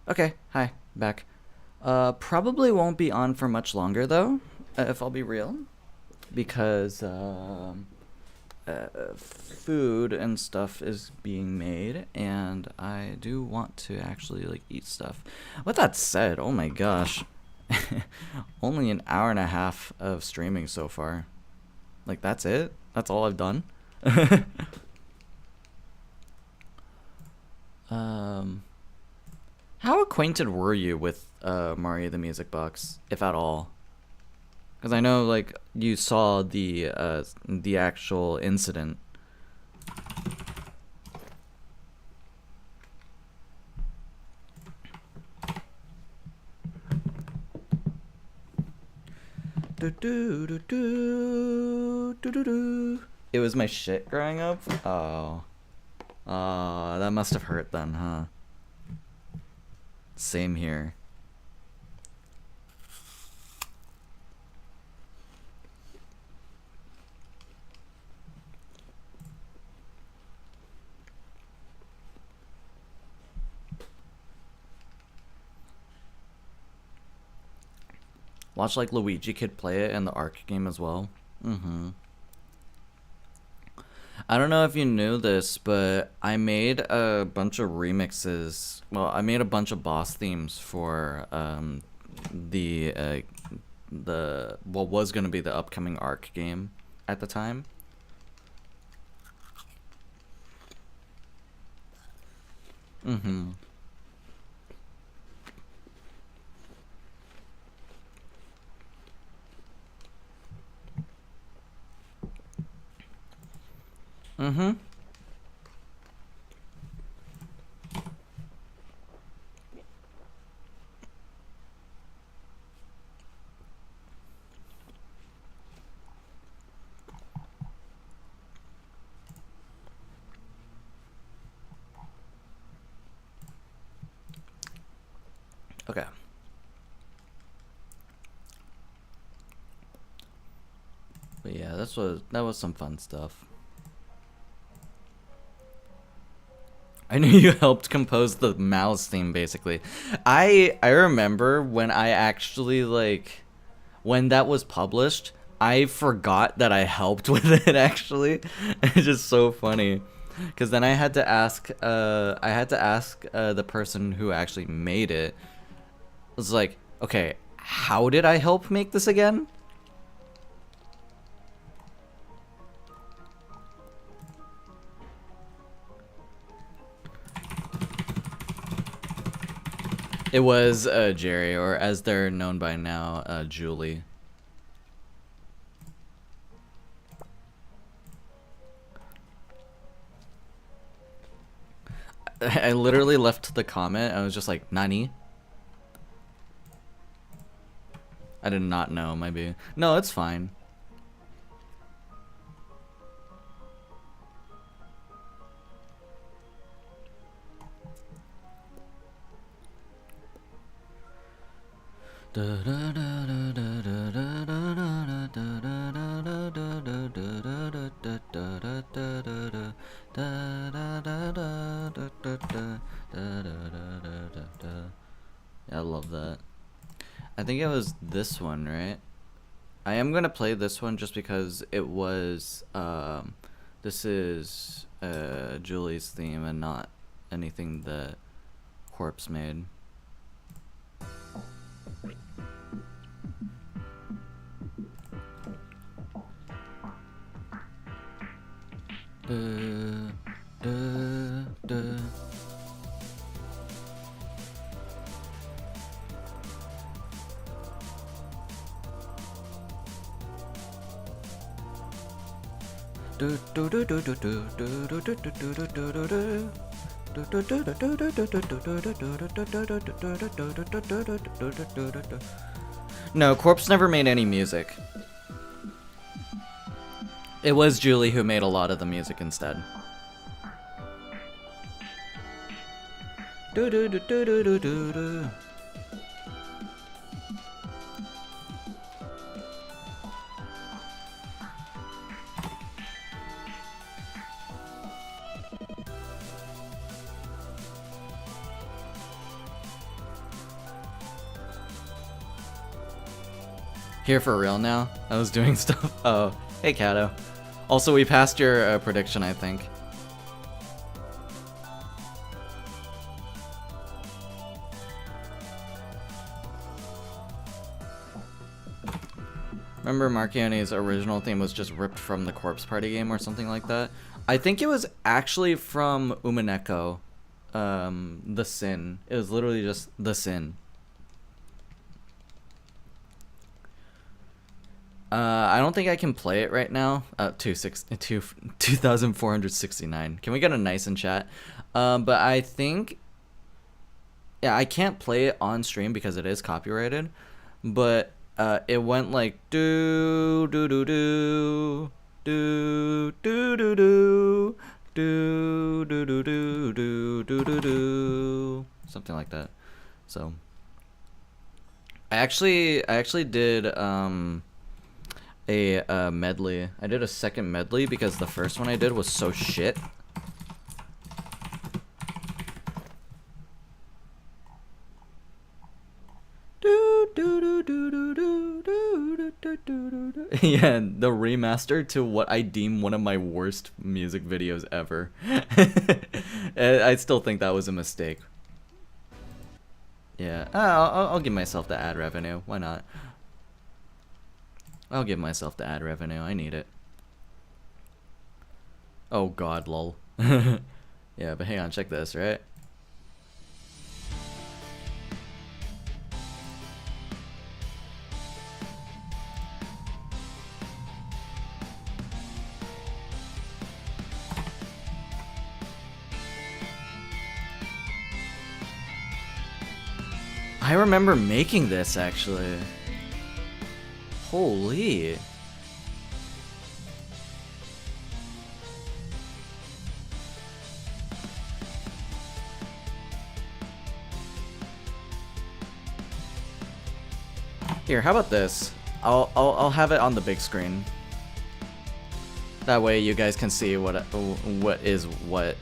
Okay, hi, back. Probably won't be on for much longer though, if I'll be real, because food and stuff is being made, and I do want to actually like eat stuff. With that said, oh my gosh, only an hour and a half of streaming so far. Like that's it? That's all I've done? How acquainted were you with Mario the Music Box, if at all? Because I know, like, you saw the actual incident. It was my shit growing up? Oh. That must have hurt then, huh? Same here. Watch like Luigi Kid play it in the Arc game as well. I don't know if you knew this, but I made a bunch of remixes. Well, I made a bunch of boss themes for the what was gonna be the upcoming Arc game at the time. Okay. But yeah, that was some fun stuff. I knew you helped compose the mouse theme, basically. I remember when I actually, like, when that was published, I forgot that I helped with it, actually. It's just so funny. Because then I had to ask the person who actually made it. It was like, okay, how did I help make this again? It was Jerry, or as they're known by now, Julie. I literally left the comment. I was just like, Nani? I did not know, maybe. No, it's fine. I love that. I think it was this one, right? I am gonna play this one just because it was this is Julie's theme and not anything that Corpse made. No, Corpse never made any music. It was Julie who made a lot of the music instead. Here for real now? I was doing stuff. Oh, hey Kato. Also, we passed your prediction, I think. Remember Marchioni's original theme was just ripped from the Corpse Party game or something like that? I think it was actually from Umaneko, The Sin. It was literally just The Sin. I don't think I can play it right now. 2,469. Can we get a nice in chat? But I think, yeah, I can't play it on stream because it is copyrighted. But it went like do do do do do do do do do do do do do do do, something like that. So I actually did a medley. I did a second medley because the first one I did was so shit. Do do do do do do Yeah, the remaster to what I deem one of my worst music videos ever. I still think that was a mistake. Yeah, I'll give myself the ad revenue. Why not? I'll give myself the ad revenue. I need it. Oh god, lol. Yeah, but hang on, check this, right? I remember making this, actually. Holy. Here, how about this? I'll have it on the big screen. That way you guys can see what is what.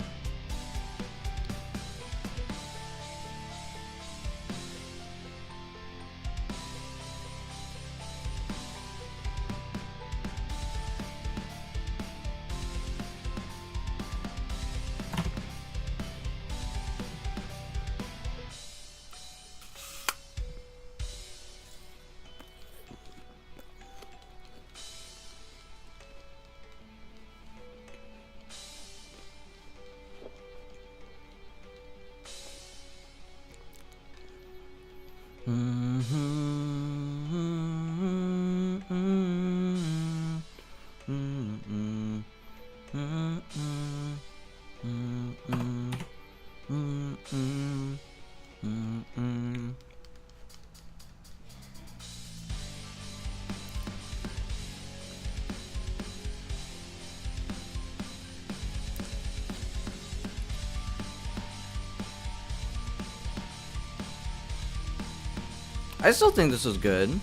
I still think this was good.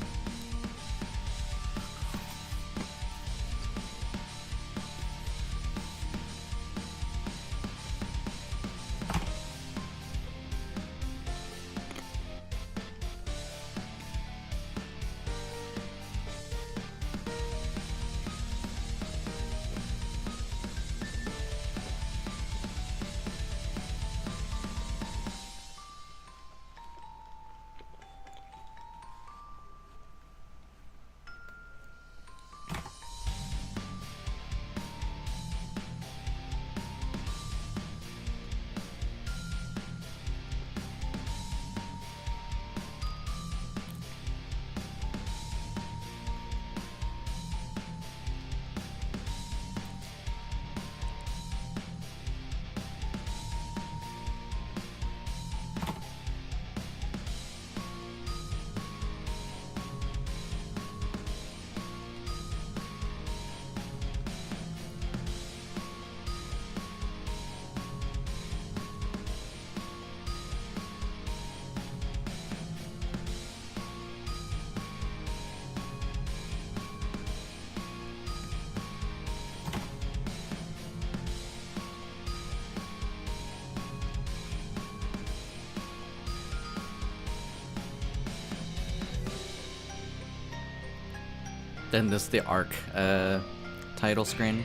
Then this the arc title screen.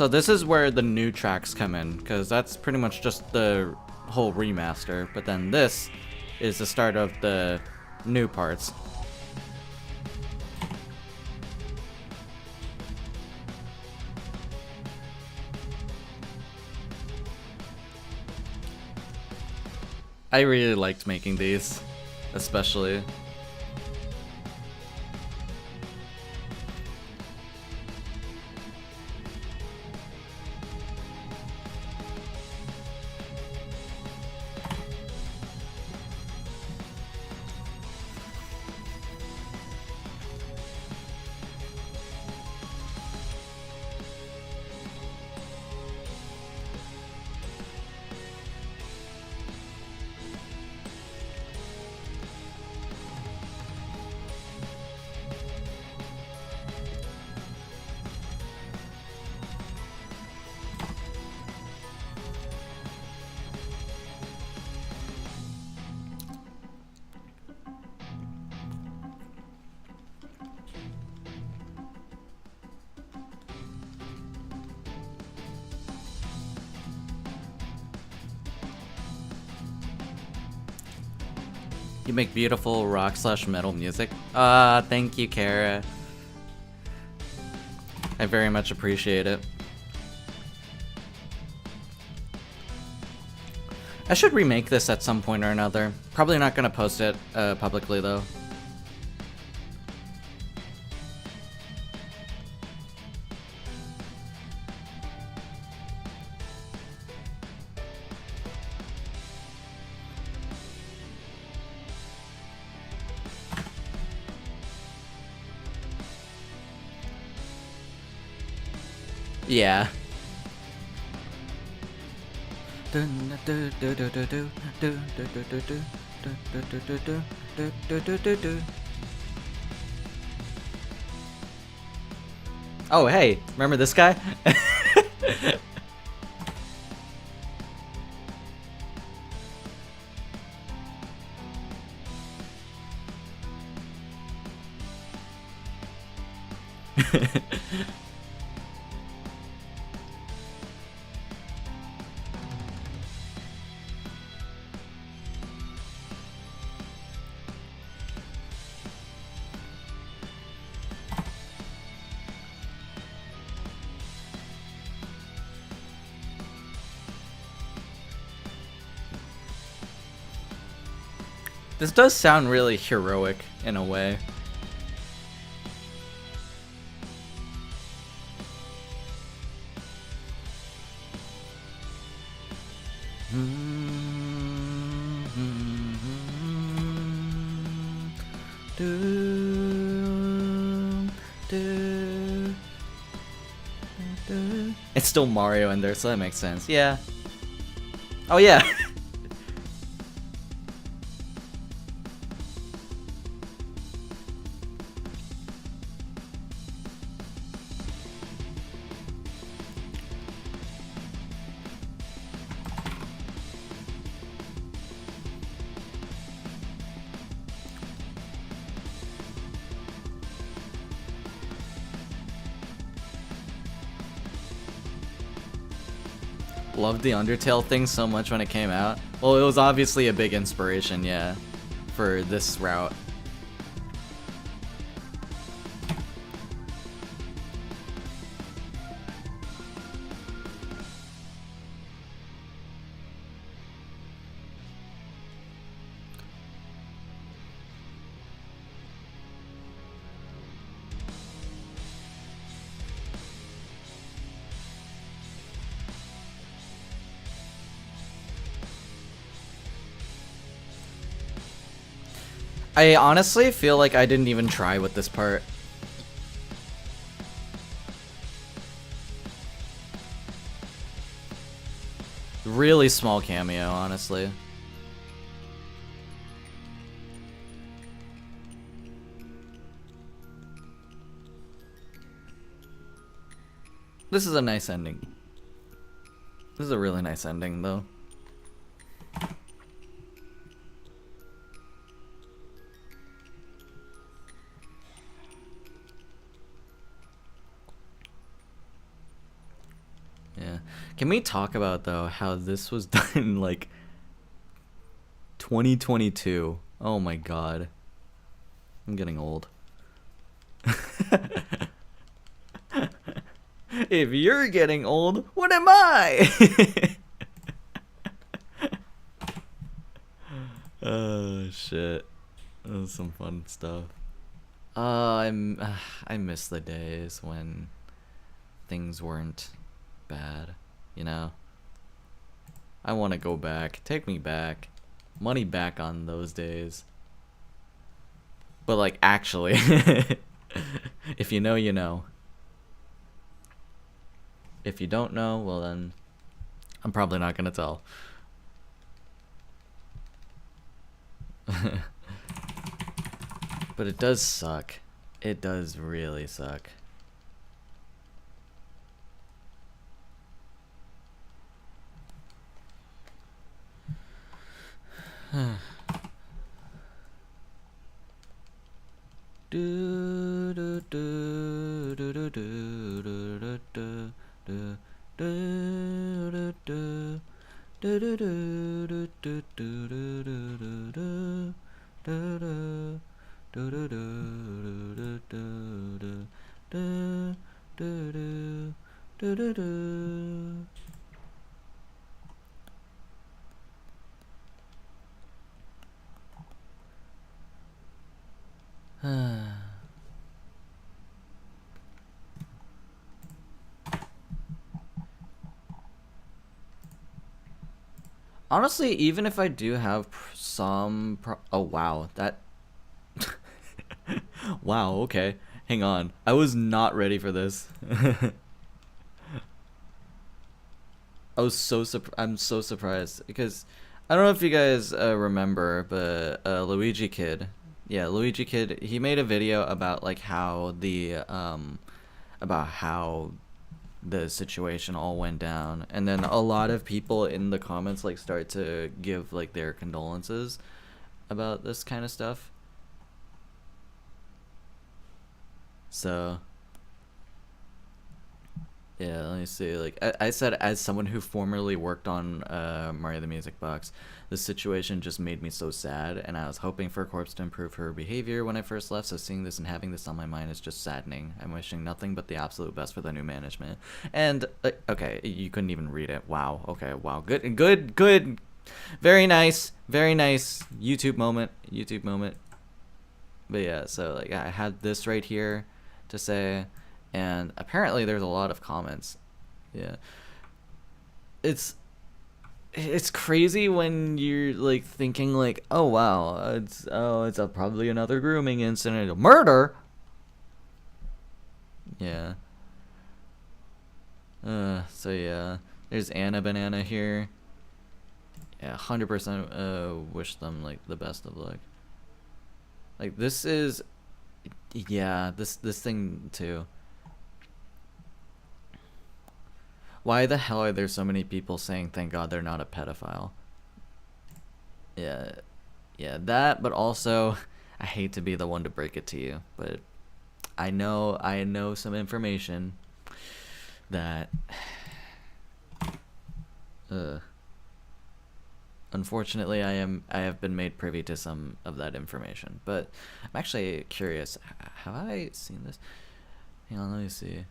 So this is where the new tracks come in, because that's pretty much just the whole remaster, but then this is the start of the new parts. I really liked making these, especially. You make beautiful rock/metal music. Thank you, Kara. I very much appreciate it. I should remake this at some point or another. Probably not gonna post it publicly though. Yeah. Oh, hey, remember this guy? This does sound really heroic in a way. It's still Mario in there, so that makes sense. Yeah. Oh yeah. Loved the Undertale thing so much when it came out. Well, it was obviously a big inspiration, yeah, for this route. I honestly feel like I didn't even try with this part. Really small cameo, honestly. This is a nice ending. This is a really nice ending, though. Yeah. Can we talk about, though, how this was done in, like, 2022? Oh my god. I'm getting old. If you're getting old, what am I? Oh, shit. That was some fun stuff. I miss the days when things weren't bad, you know? I want to go back. Take me back. Money back on those days. But, like, actually, if you know, you know. If you don't know, well then, I'm probably not gonna tell. But it does suck. It does really suck. Do do do do do do do do do do do do do do do do do. Honestly, even if I do have some oh wow, that wow, okay. Hang on. I was not ready for this. I'm so surprised because I don't know if you guys remember, but Luigi Kid, yeah, Luigi Kid, he made a video about like how the situation all went down, and then a lot of people in the comments like start to give like their condolences about this kind of stuff. So yeah, let me see. Like I said, as someone who formerly worked on Mario the Music Box, this situation just made me so sad, and I was hoping for Corpse to improve her behavior when I first left, so seeing this and having this on my mind is just saddening. I'm wishing nothing but the absolute best for the new management. And, okay, you couldn't even read it. Wow, okay, wow. Good. Very nice YouTube moment. But yeah, so, like, I had this right here to say, and apparently there's a lot of comments. Yeah. It's crazy when you're like thinking like, oh wow, it's probably another grooming incident, murder. Yeah. So yeah, there's Anna Banana here. Yeah, 100% wish them like the best of luck. Like this is, yeah, this thing too. Why the hell are there so many people saying thank God they're not a pedophile? Yeah, that, but also, I hate to be the one to break it to you, but I know some information that, unfortunately, I have been made privy to some of that information, but I'm actually curious, have I seen this? Hang on, let me see.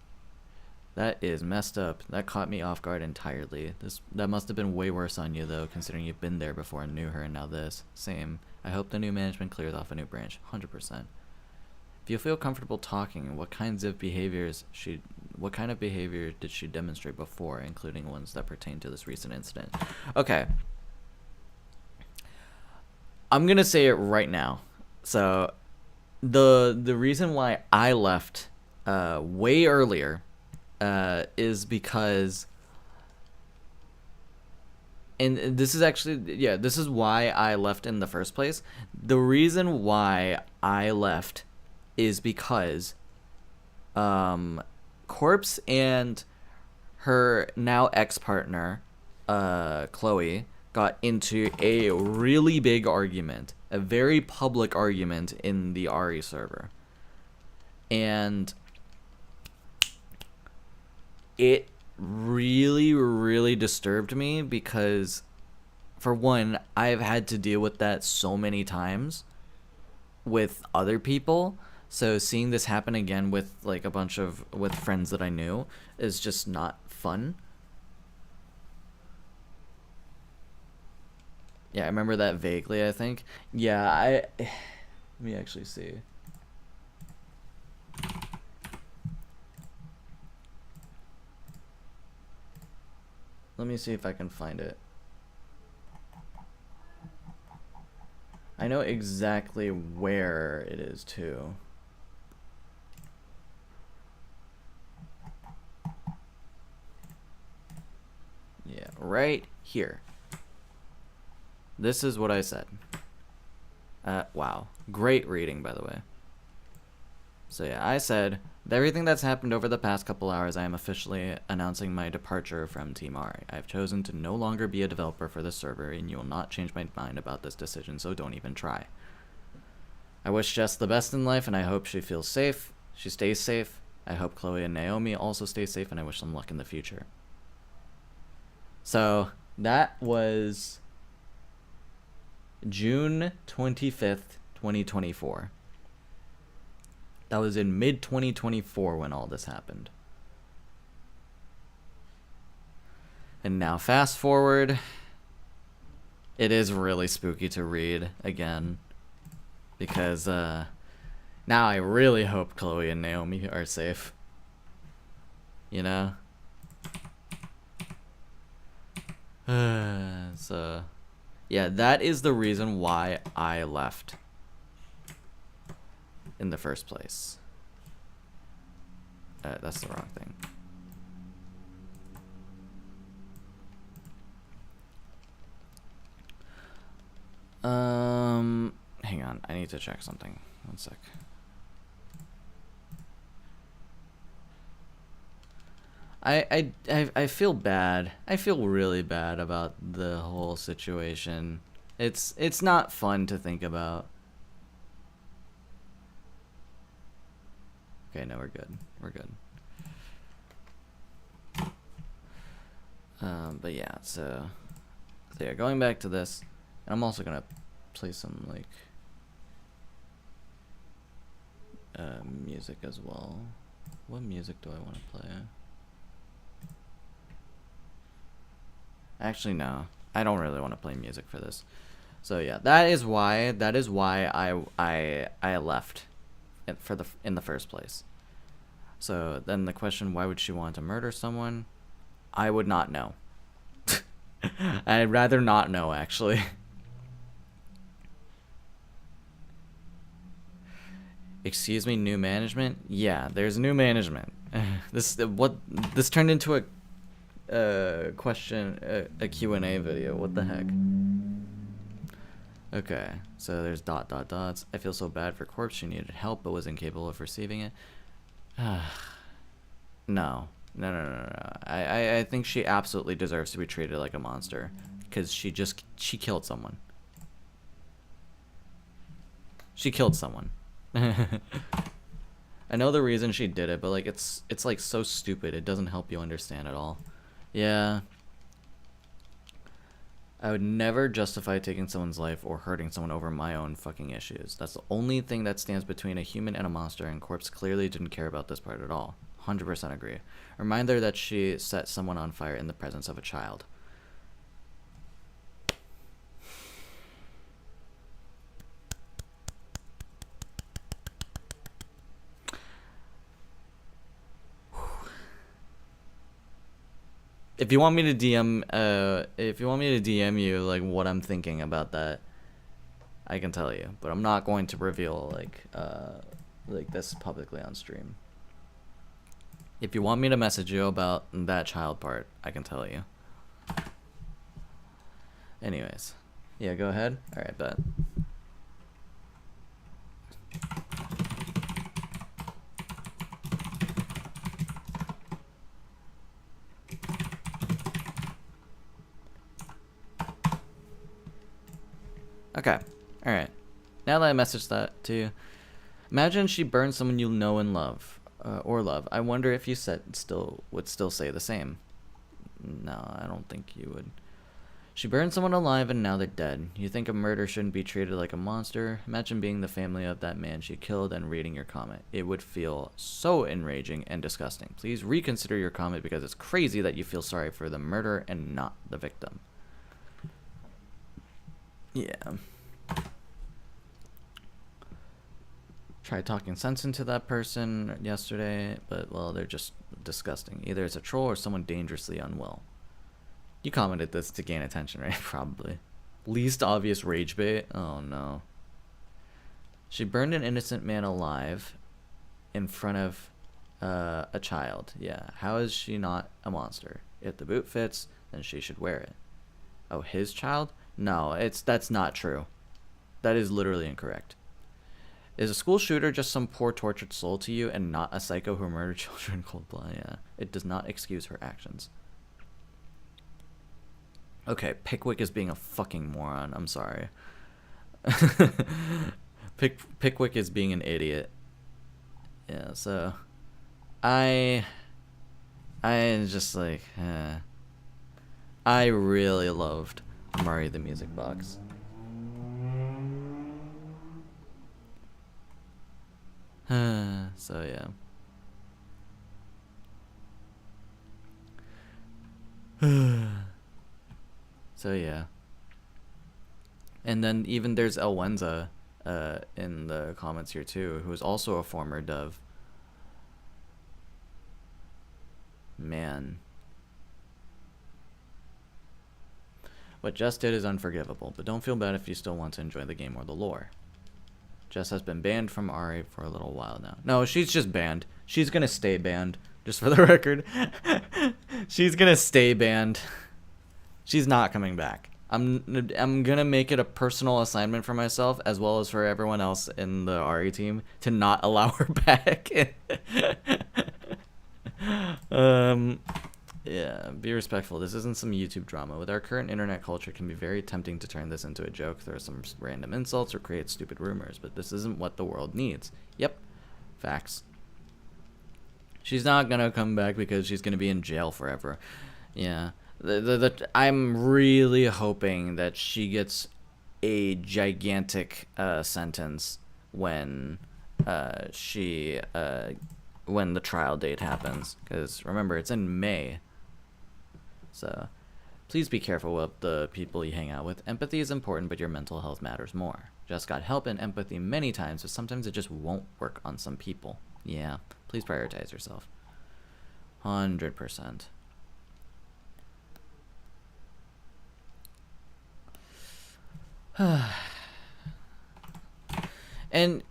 That is messed up. That caught me off guard entirely. That must have been way worse on you though, considering you've been there before and knew her, and now this. Same. I hope the new management clears off a new branch. 100%. If you feel comfortable talking, what kind of behavior did she demonstrate before, including ones that pertain to this recent incident? Okay. I'm gonna say it right now. So, the reason why I left way earlier is because, and this is actually, yeah, this is why I left in the first place. The reason why I left is because Corpse and her now ex-partner, Chloe, got into a really big argument, a very public argument in the RE server. And it really, really disturbed me because, for one, I've had to deal with that so many times with other people. So seeing this happen again with like a bunch of with friends that I knew is just not fun. Yeah, I remember that vaguely, I think. Yeah, let me actually see. Let me see if I can find it. I know exactly where it is too. Yeah, right here. This is what I said. Wow. Great reading, by the way. So yeah, I said, with everything that's happened over the past couple hours, I am officially announcing my departure from Team Ari. I have chosen to no longer be a developer for this server, and you will not change my mind about this decision, so don't even try. I wish Jess the best in life, and I hope she feels safe. She stays safe. I hope Chloe and Naomi also stay safe, and I wish them luck in the future. So, that was June 25th, 2024. That was in mid-2024 when all this happened. And now fast forward. It is really spooky to read again. Because now I really hope Chloe and Naomi are safe. You know? So, yeah, that is the reason why I left in the first place. That's the wrong thing. Hang on, I need to check something. One sec. I feel bad. I feel really bad about the whole situation. It's not fun to think about. Okay, no, we're good. We're good. But yeah, so yeah, going back to this, and I'm also gonna play some like music as well. What music do I want to play? Actually, no. I don't really want to play music for this. So yeah, that is why I left in the first place. So then the question, why would she want to murder someone? I would not know. I'd rather not know, actually. Excuse me, new management? Yeah, there's new management. This turned into a question, a Q&A video. What the heck? Okay, so there's dots. I feel so bad for Corpse. She needed help but was incapable of receiving it. No. I think she absolutely deserves to be treated like a monster because she killed someone. She killed someone. I know the reason she did it, but like it's like so stupid. It doesn't help you understand at all. Yeah. I would never justify taking someone's life or hurting someone over my own fucking issues. That's the only thing that stands between a human and a monster, and Corpse clearly didn't care about this part at all. 100% agree. Reminder that she set someone on fire in the presence of a child. If you want me to DM you like what I'm thinking about that, I can tell you, but I'm not going to reveal like this publicly on stream. If you want me to message you about that child part, I can tell you. Anyways, yeah, go ahead. All right, bet. Okay, alright. Now that I messaged that to you, imagine she burned someone you know and love, or love. I wonder if you would still say the same. No, I don't think you would. She burned someone alive and now they're dead. You think a murder shouldn't be treated like a monster? Imagine being the family of that man she killed and reading your comment. It would feel so enraging and disgusting. Please reconsider your comment because it's crazy that you feel sorry for the murderer and not the victim. Yeah. Tried talking sense into that person yesterday, but, well, they're just disgusting. Either it's a troll or someone dangerously unwell. You commented this to gain attention, right? Probably. Least obvious rage bait? Oh, no. She burned an innocent man alive in front of a child. Yeah. How is she not a monster? If the boot fits, then she should wear it. Oh, his child? No, that's not true. That is literally incorrect. Is a school shooter just some poor tortured soul to you and not a psycho who murdered children in cold blood? Yeah. It does not excuse her actions. Okay, Pickwick is being a fucking moron. I'm sorry. Pickwick is being an idiot. Yeah, so I just like I really loved Mario the Music Box. So yeah. So yeah. And then even there's Elwenza in the comments here too, who is also a former Dove. Man. What Jess did is unforgivable, but don't feel bad if you still want to enjoy the game or the lore. Jess has been banned from RA for a little while now. No, she's just banned. She's gonna stay banned, just for the record. She's gonna stay banned. She's not coming back. I'm gonna make it a personal assignment for myself as well as for everyone else in the RE team to not allow her back. Yeah, be respectful. This isn't some YouTube drama. With our current internet culture, it can be very tempting to turn this into a joke, throw some random insults, or create stupid rumors, but this isn't what the world needs. Yep, facts. She's not gonna come back because she's gonna be in jail forever. Yeah. I'm really hoping that she gets a gigantic sentence when when the trial date happens, because remember, it's in May. So please be careful with the people you hang out with. Empathy is important, but your mental health matters more. Just got help and empathy many times, but sometimes it just won't work on some people. Yeah, please prioritize yourself. 100%. And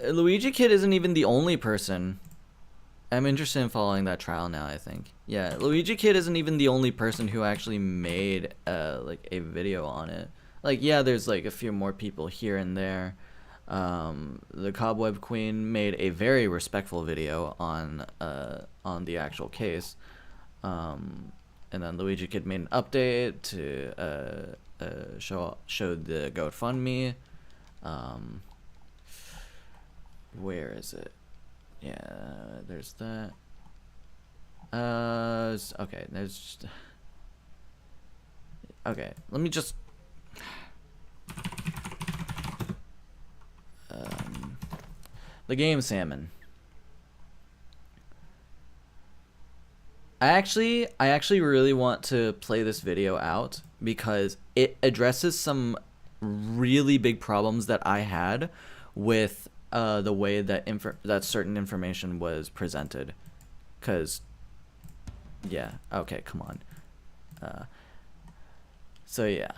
Luigi Kid isn't even the only person. I'm interested in following that trial now, I think. Yeah, Luigi Kid isn't even the only person who actually made like a video on it. Like, yeah, there's like a few more people here and there. The Cobweb Queen made a very respectful video on the actual case. And then Luigi Kid made an update to show the GoFundMe. Where is it? Yeah, there's that. Okay, there's just... Okay, let me just... The game Salmon. I actually really want to play this video out because it addresses some really big problems that I had with the way that that certain information was presented. Cause, yeah, okay, come on. So yeah,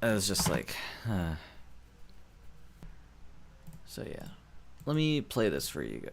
it was just like, so yeah, let me play this for you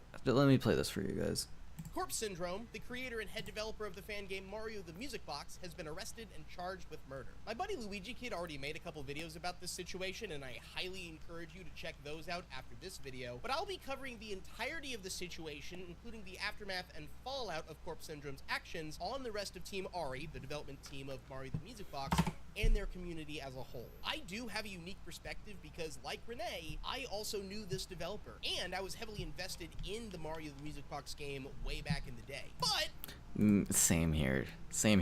guys. Corpse Syndrome, the creator and head developer of the fan game Mario the Music Box, has been arrested and charged with murder. My buddy Luigi Kid already made a couple videos about this situation, and I highly encourage you to check those out after this video. But I'll be covering the entirety of the situation, including the aftermath and fallout of Corpse Syndrome's actions on the rest of Team Ari, the development team of Mario the Music Box, and their community as a whole. I do have a unique perspective because, like Renee, I also knew this developer, and I was heavily invested in the Mario the Music Box game way back in the day. But same here, Sam.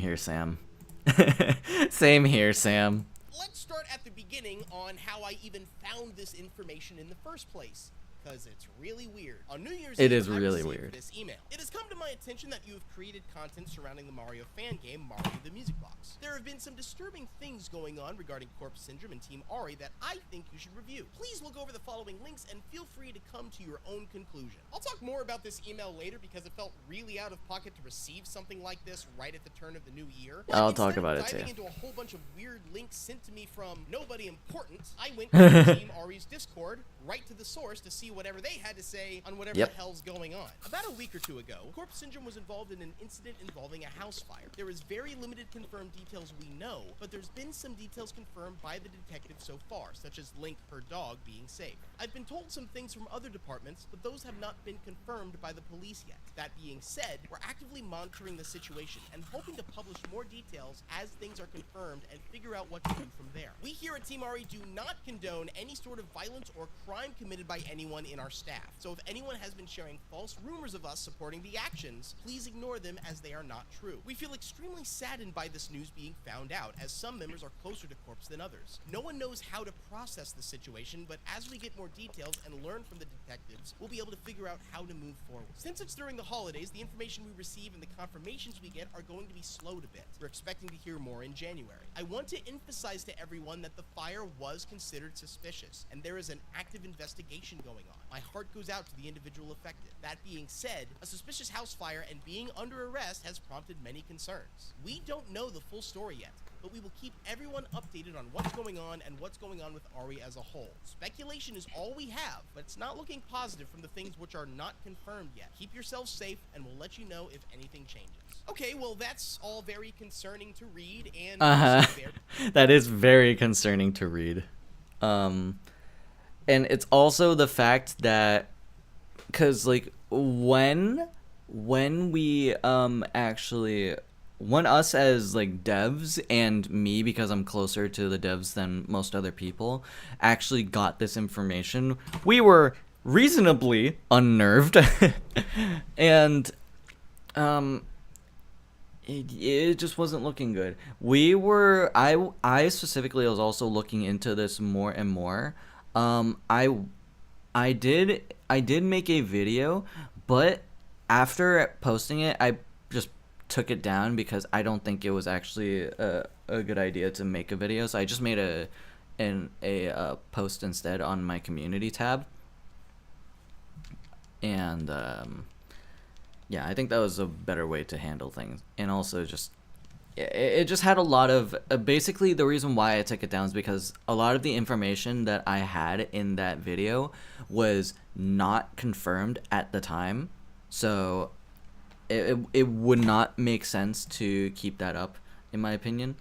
Same here, Sam. Let's start at the beginning on how I even found this information in the first place, because it's really weird. On New Year's Eve, It is I really received weird. this email. It has come to my attention that you have created content surrounding the Mario fan game, Mario the Music Box. There have been some disturbing things going on regarding Corpse Syndrome and Team Ari that I think you should review. Please look over the following links and feel free to come to your own conclusion. I'll talk more about this email later because it felt really out of pocket to receive something like this right at the turn of the new year. But I'll instead talk of about it diving too. into a whole bunch of weird links sent to me from nobody important, I went to Team Ari's Discord, right to the source to see whatever they had to say on whatever the hell's going on. About a week or two ago, Corpse Syndrome was involved in an incident involving a house fire. There is very limited confirmed details we know, but there's been some details confirmed by the detective so far, such as Link, her dog, being safe. I've been told some things from other departments, but those have not been confirmed by the police yet. That being said, we're actively monitoring the situation and hoping to publish more details as things are confirmed and figure out what to do from there. We here at Team Ari do not condone any sort of violence or crime committed by anyone in our staff. So if anyone has been sharing false rumors of us supporting the actions, please ignore them as they are not true. We feel extremely saddened by this news being found out, as some members are closer to Corpse than others. No one knows how to process the situation, but as we get more details and learn from the detectives, we'll be able to figure out how to move forward. Since it's during the holidays, the information we receive and the confirmations we get are going to be slowed a bit. We're expecting to hear more in January. I want to emphasize to everyone that the fire was considered suspicious, and there is an active investigation going on. My heart goes out to the individual affected. That being said, a suspicious house fire and being under arrest has prompted many concerns. We don't know the full story yet, but we will keep everyone updated on what's going on and what's going on with Ari as a whole. Speculation is all we have, but it's not looking positive from the things which are not confirmed yet. Keep yourselves safe, and we'll let you know if anything changes. Okay, well, that's all very concerning to read, and that is very concerning to read. And it's also the fact that, because like when we actually, when us as like devs, and me because I'm closer to the devs than most other people, actually got this information, we were reasonably unnerved. And it just wasn't looking good. I specifically was also looking into this more and more. I did make a video, but after posting it, I just took it down because I don't think it was actually a good idea to make a video. So I just made a post instead on my community tab. And yeah, I think that was a better way to handle things. And also just, it just had a lot of, basically the reason why I took it down is because a lot of the information that I had in that video was not confirmed at the time. So it would not make sense to keep that up, in my opinion.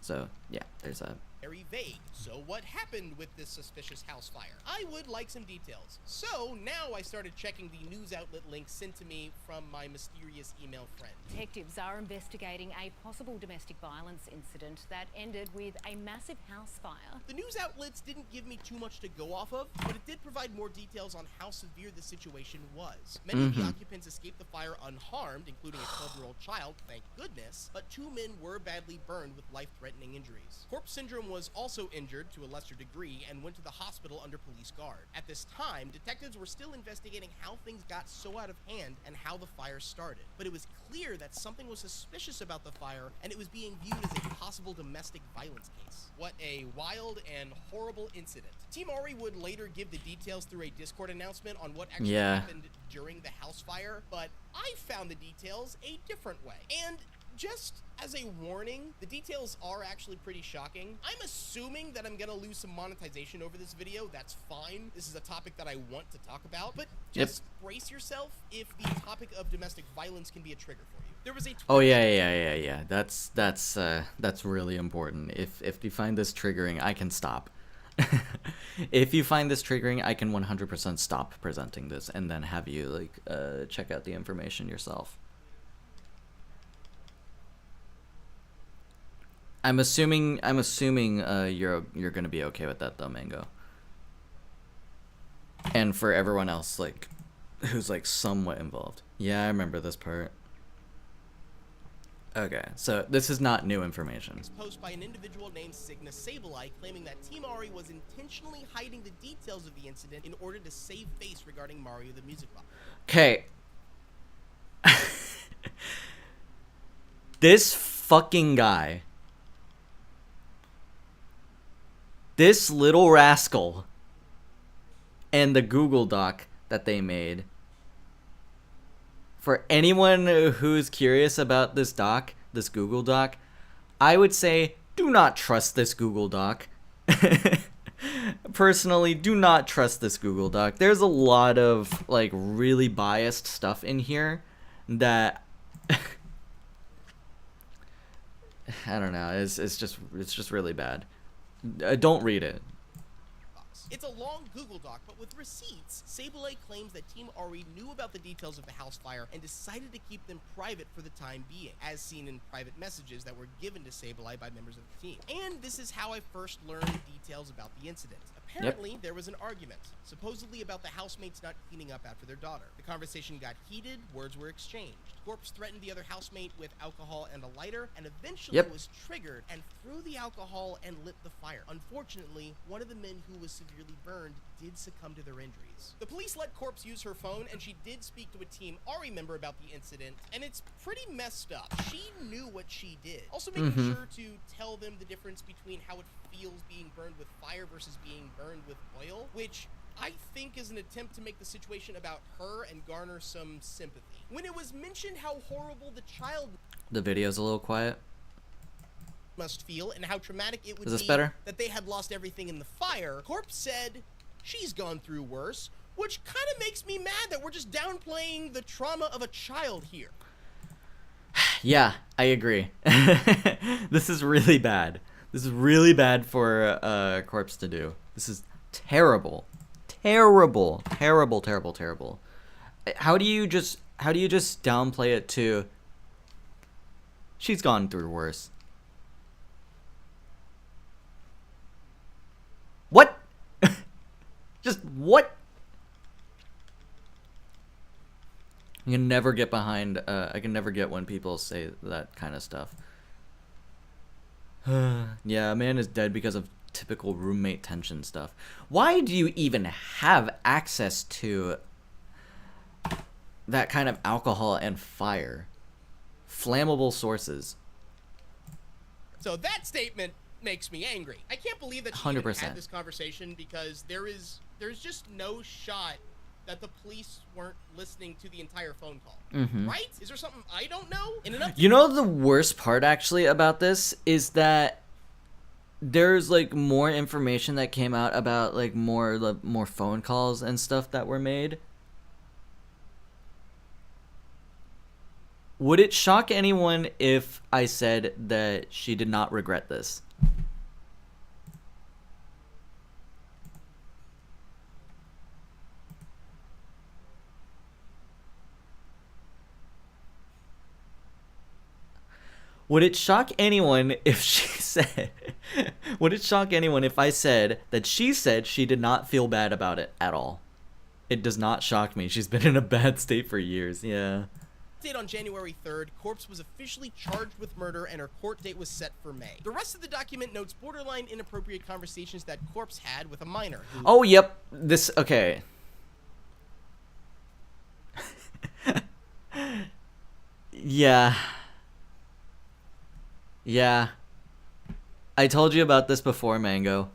So yeah, there's that. Very vague. So what happened with this suspicious house fire? I would like some details. So now I started checking the news outlet links sent to me from my mysterious email friend. Detectives are investigating a possible domestic violence incident that ended with a massive house fire. The news outlets didn't give me too much to go off of, but it did provide more details on how severe the situation was. Many of the occupants escaped the fire unharmed, including a 12-year-old child, thank goodness, but 2 men were badly burned with life-threatening injuries. Corpse Syndrome was also injured to a lesser degree and went to the hospital under police guard. At this time, detectives were still investigating how things got so out of hand and how the fire started. But it was clear that something was suspicious about the fire, and it was being viewed as a possible domestic violence case. What a wild and horrible incident. Team Ari would later give the details through a Discord announcement on what actually happened during the house fire, but I found the details a different way. And just as a warning, the details are actually pretty shocking. I'm assuming that I'm gonna lose some monetization over this video. That's fine. This is a topic that I want to talk about, but just brace yourself if the topic of domestic violence can be a trigger for you. There was a yeah. That's really important. If you find this triggering, I can stop. If you find this triggering, I can 100% stop presenting this and then have you like check out the information yourself. I'm assuming you're gonna be okay with that though, Mango. And for everyone else, like, who's like somewhat involved. Yeah, I remember this part. Okay, so this is not new information. Post by an individual named Signa Sableye claiming that Team Ari was intentionally hiding the details of the incident in order to save face regarding Mario the Music Box. Okay. This fucking guy. This little rascal. And the Google Doc that they made. For anyone who's curious about this doc, this Google Doc, I would say do not trust this Google Doc. Personally, do not trust this Google Doc. There's a lot of like really biased stuff in here that I don't know. It's just really bad. Don't read it. It's a long Google Doc, but with receipts. Sableye claims that Team Ari knew about the details of the house fire and decided to keep them private for the time being, as seen in private messages that were given to Sableye by members of the team. And this is how I first learned details about the incident. Apparently, there was an argument, supposedly about the housemates not cleaning up after their daughter. The conversation got heated, words were exchanged. Corpse threatened the other housemate with alcohol and a lighter, and eventually was triggered and threw the alcohol and lit the fire. Unfortunately, one of the men who was severely burned did succumb to their injuries. The police let Corpse use her phone, and she did speak to a Team Ari member about the incident, and it's pretty messed up. She knew what she did. Also making sure to tell them the difference between how it feels being burned with fire versus being burned with oil, which I think is an attempt to make the situation about her and garner some sympathy. When it was mentioned how horrible the child The video's a little quiet. must feel and how traumatic it would Is this be better? that they had lost everything in the fire, Corpse said she's gone through worse, which kind of makes me mad that we're just downplaying the trauma of a child here. Yeah, I agree. This is really bad. This is really bad for Corpse to do. This is terrible. Terrible. Terrible, terrible, terrible. How do you just downplay it to she's gone through worse? What? Just what? I can never get behind I can never get when people say that kind of stuff. Yeah, a man is dead because of typical roommate tension stuff. Why do you even have access to that kind of alcohol and fire? Flammable sources. So that statement makes me angry. I can't believe that she even 100%. had this conversation because there's just no shot that the police weren't listening to the entire phone call. Right? Is there something I don't know? You know the worst part actually about this is that there's like more information that came out about like more phone calls and stuff that were made. Would it shock anyone if I said that she did not regret this? Would it shock anyone if she said... Would it shock anyone if I said that she said she did not feel bad about it at all? It does not shock me. She's been in a bad state for years, yeah. On January 3rd, Corpse was officially charged with murder and her court date was set for May. The rest of the document notes borderline inappropriate conversations that Corpse had with a minor. Oh, yep. This... Okay. Yeah. Yeah. I told you about this before, Mango.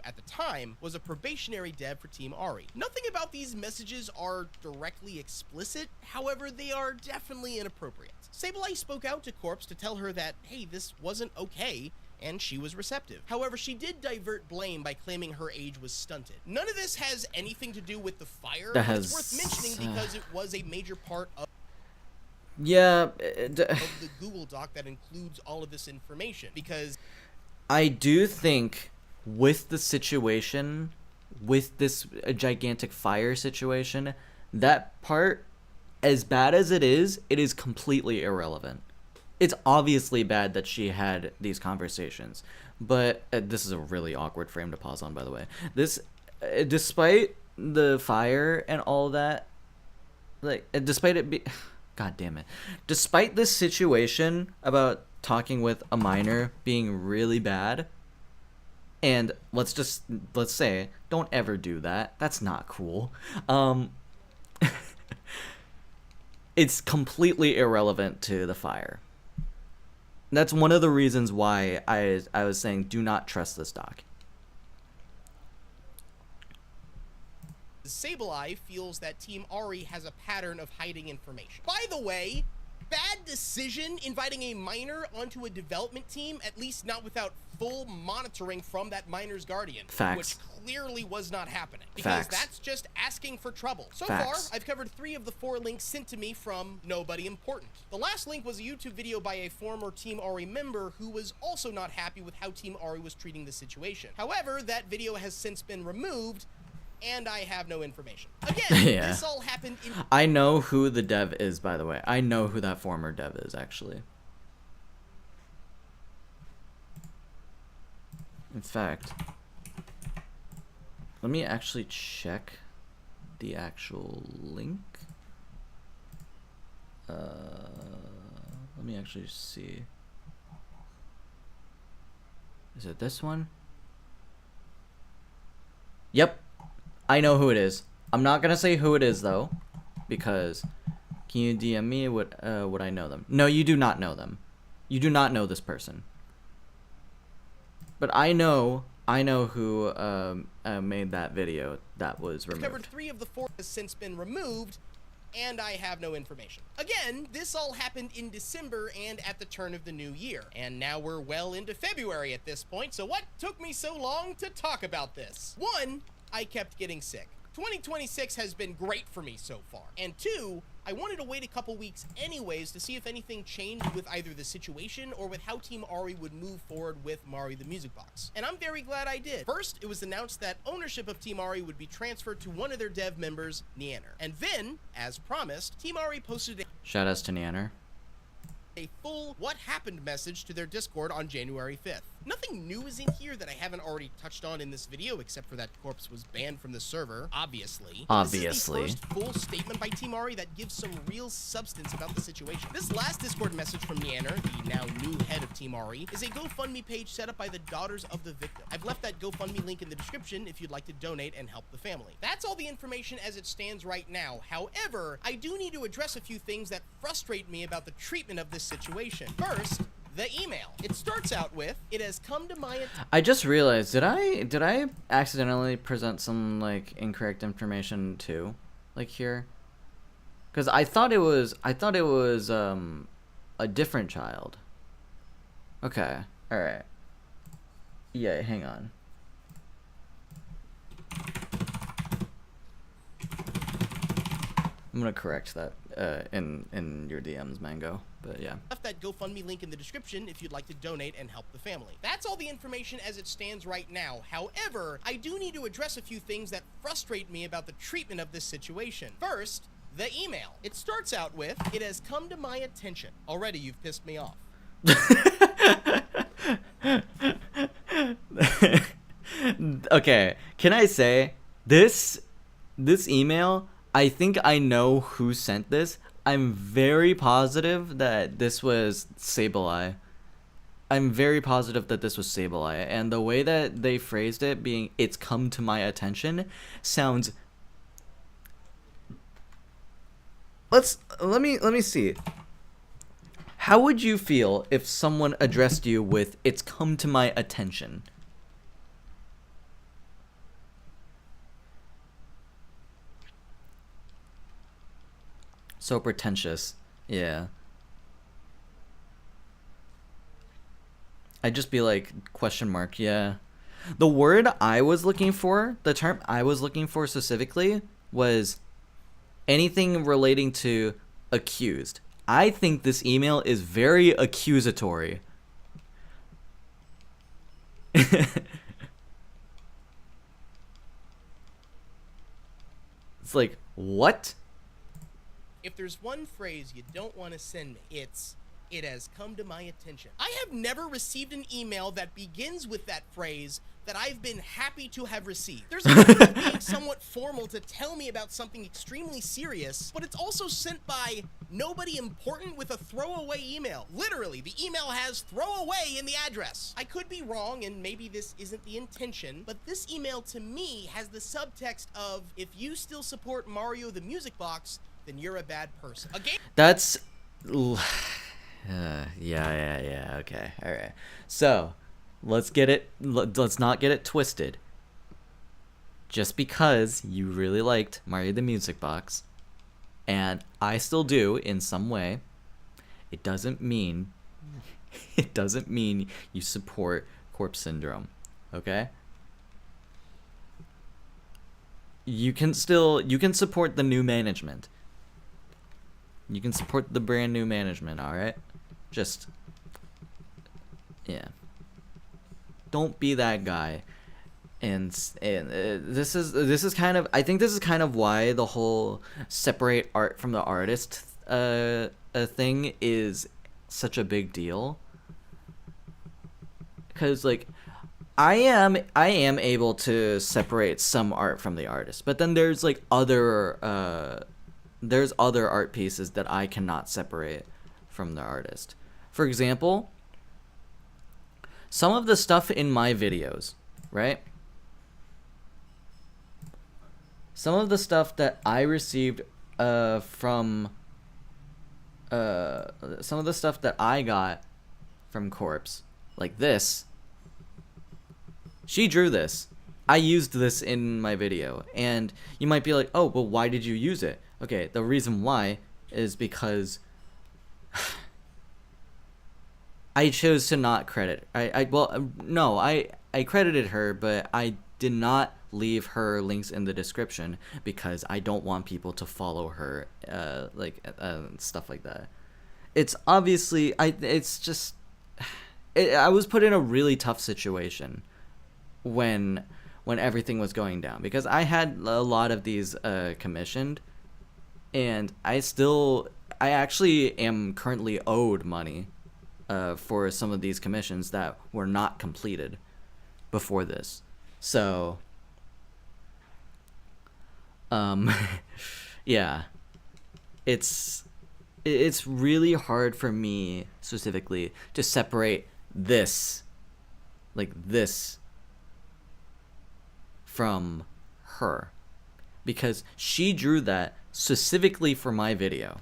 At the time, was a probationary dev for Team Ari. Nothing about these messages are directly explicit, however, they are definitely inappropriate. Sableye spoke out to Corpse to tell her that, hey, this wasn't okay, and she was receptive. However, she did divert blame by claiming her age was stunted. None of this has anything to do with the fire, but it's worth mentioning because it was a major part of Yeah. of the Google Doc that includes all of this information, because I do think with the situation, with this gigantic fire situation, that part, as bad as it is completely irrelevant. it's obviously bad that she had these conversations. But this is a really awkward frame to pause on, by the way. This, despite the fire and all that, like, despite it be, God damn it, despite this situation about talking with a minor being really bad, and let's say, don't ever do that. That's not cool. It's completely irrelevant to the fire. That's one of the reasons why I was saying do not trust this doc. Sableye feels that Team Ari has a pattern of hiding information. By the way, bad decision inviting a minor onto a development team, at least not without full monitoring from that minor's guardian. Facts. Which clearly was not happening. Because Facts. that's just asking for trouble. So Facts. far, I've covered 3 of the 4 links sent to me from nobody important. The last link was a YouTube video by a former Team Ari member who was also not happy with how Team Ari was treating the situation. However, that video has since been removed, and I have no information. Again, Yeah. this all happened in... I know who the dev is, by the way. I know who that former dev is, actually. In fact, let me actually check the actual link. Let me actually see. Is it this one? Yep. I know who it is. I'm not gonna say who it is though, because can you DM me? Would I know them? No, you do not know them. You do not know this person. But I know who made that video that was removed. Covered 3 of the 4 has since been removed, and I have no information. Again, this all happened in December and at the turn of the new year. And now we're well into February at this point, so what took me so long to talk about this? 1, I kept getting sick. 2026 has been great for me so far. And 2, I wanted to wait a couple weeks anyways to see if anything changed with either the situation or with how Team Ari would move forward with Mari the Music Box. And I'm very glad I did. First, it was announced that ownership of Team Ari would be transferred to one of their dev members, Neander. And then, as promised, Team Ari posted Shout outs to Neander. a full what happened message to their Discord on January 5th. Nothing new is in here that I haven't already touched on in this video, except for that Corpse was banned from the server, obviously. Obviously. This is the first full statement by Team Ari that gives some real substance about the situation. This last Discord message from Neander, the now new head of Team Ari, is a GoFundMe page set up by the Daughters of the Victim. I've left that GoFundMe link in the description if you'd like to donate and help the family. That's all the information as it stands right now. However, I do need to address a few things that frustrate me about the treatment of this situation. First, the email. It starts out with, "It has come to my..." I just realized, did I accidentally present some like incorrect information too, like here? Because I thought it was a different child. Okay, all right. Yeah, hang on. I'm gonna correct that in your DMs, Mango. But yeah. Left that GoFundMe link in the description if you'd like to donate and help the family. That's all the information as it stands right now. However, I do need to address a few things that frustrate me about the treatment of this situation. First, the email. It starts out with, "It has come to my attention." Already you've pissed me off. Okay, can I say this email, I think I know who sent this. I'm very positive that this was Sableye. I'm very positive that this was Sableye, and the way that they phrased it being "it's come to my attention" sounds. Let me see. How would you feel if someone addressed you with "it's come to my attention"? So pretentious. Yeah. I'd just be like, question mark, yeah. The word I was looking for, the term I was looking for specifically was anything relating to accused. I think this email is very accusatory. It's like, what? If there's one phrase you don't want to send me, it's it has come to my attention. I have never received an email that begins with that phrase that I've been happy to have received. There's a matter of being somewhat formal to tell me about something extremely serious, but it's also sent by nobody important with a throwaway email. Literally, the email has throwaway in the address. I could be wrong, and maybe this isn't the intention, but this email to me has the subtext of, if you still support Mario the Music Box, then you're a bad person. A game— That's... yeah, okay, alright. So, let's not get it twisted. Just because you really liked Mario the Music Box, and I still do in some way, it doesn't mean you support Corpse Syndrome, okay? You can support the new management. You can support the brand new management, alright? Just, yeah. Don't be that guy. And this is kind of, I think this is kind of why the whole separate art from the artist thing is such a big deal. Because, like, I am able to separate some art from the artist, but then there's like other art pieces that I cannot separate from the artist. For example, some of the stuff in my videos, right? Some of the stuff that I received some of the stuff that I got from Corpse, like this, she drew this. I used this in my video, and you might be like, oh, well, why did you use it? Okay, the reason why is because I chose to not credit. I credited her, but I did not leave her links in the description because I don't want people to follow her, stuff like that. It's obviously, I was put in a really tough situation when everything was going down, because I had a lot of these commissioned, and I actually am currently owed money for some of these commissions that were not completed before this. So yeah, it's really hard for me specifically to separate this, like this, from her, because she drew that specifically for my video.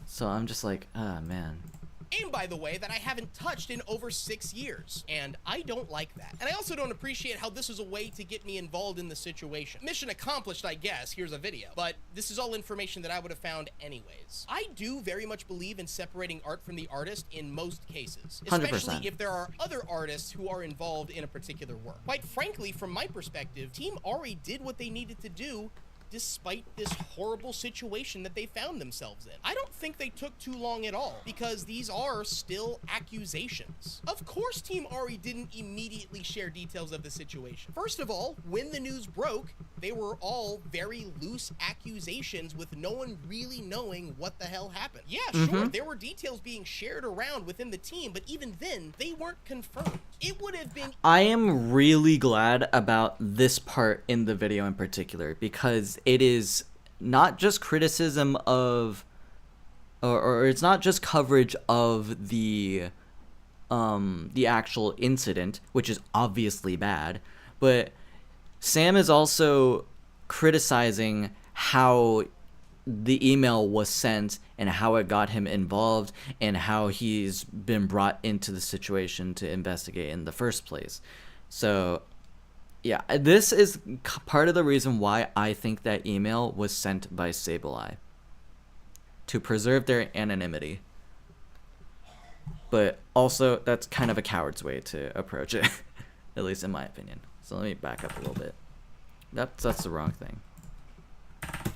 So I'm just like, ah, man. Game, by the way, that I haven't touched in over 6 years, and I don't like that. And I also don't appreciate how this is a way to get me involved in the situation. Mission accomplished, I guess. Here's a video. But this is all information that I would have found anyways. I do very much believe in separating art from the artist in most cases, especially 100%. if there are other artists who are involved in a particular work. Quite frankly, from my perspective, Team Ari did what they needed to do despite this horrible situation that they found themselves in. I don't think they took too long at all, because these are still accusations. Of course Team Ari didn't immediately share details of the situation. First of all, when the news broke, they were all very loose accusations with no one really knowing what the hell happened. Yeah, sure, there were details being shared around within the team, but even then, they weren't confirmed. It would have been— I am really glad about this part in the video in particular, because it is not just criticism of, or it's not just coverage of the actual incident, which is obviously bad, but Sam is also criticizing how the email was sent and how it got him involved and how he's been brought into the situation to investigate in the first place. So yeah, this is part of the reason why I think that email was sent by Sableye, to preserve their anonymity. But also, that's kind of a coward's way to approach it, at least in my opinion. So let me back up a little bit. That's the wrong thing.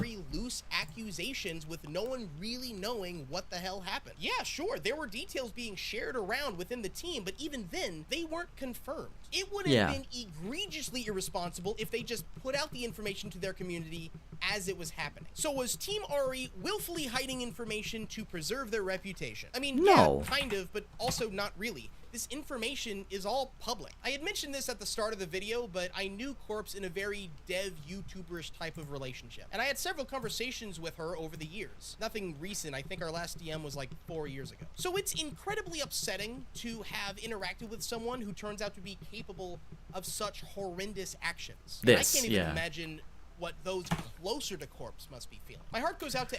very loose accusations with no one really knowing what the hell happened. Yeah, sure, there were details being shared around within the team, but even then, they weren't confirmed. It would have been egregiously irresponsible if they just put out the information to their community as it was happening. So was Team Ari willfully hiding information to preserve their reputation? I mean, No. yeah, kind of, but also not really. This information is all public. I had mentioned this at the start of the video, but I knew Corpse in a very dev YouTuberish type of relationship. And I had several conversations with her over the years. Nothing recent. I think our last DM was like 4 years ago. So it's incredibly upsetting to have interacted with someone who turns out to be capable of such horrendous actions. And I can't even imagine what those closer to Corpse must be feeling. My heart goes out to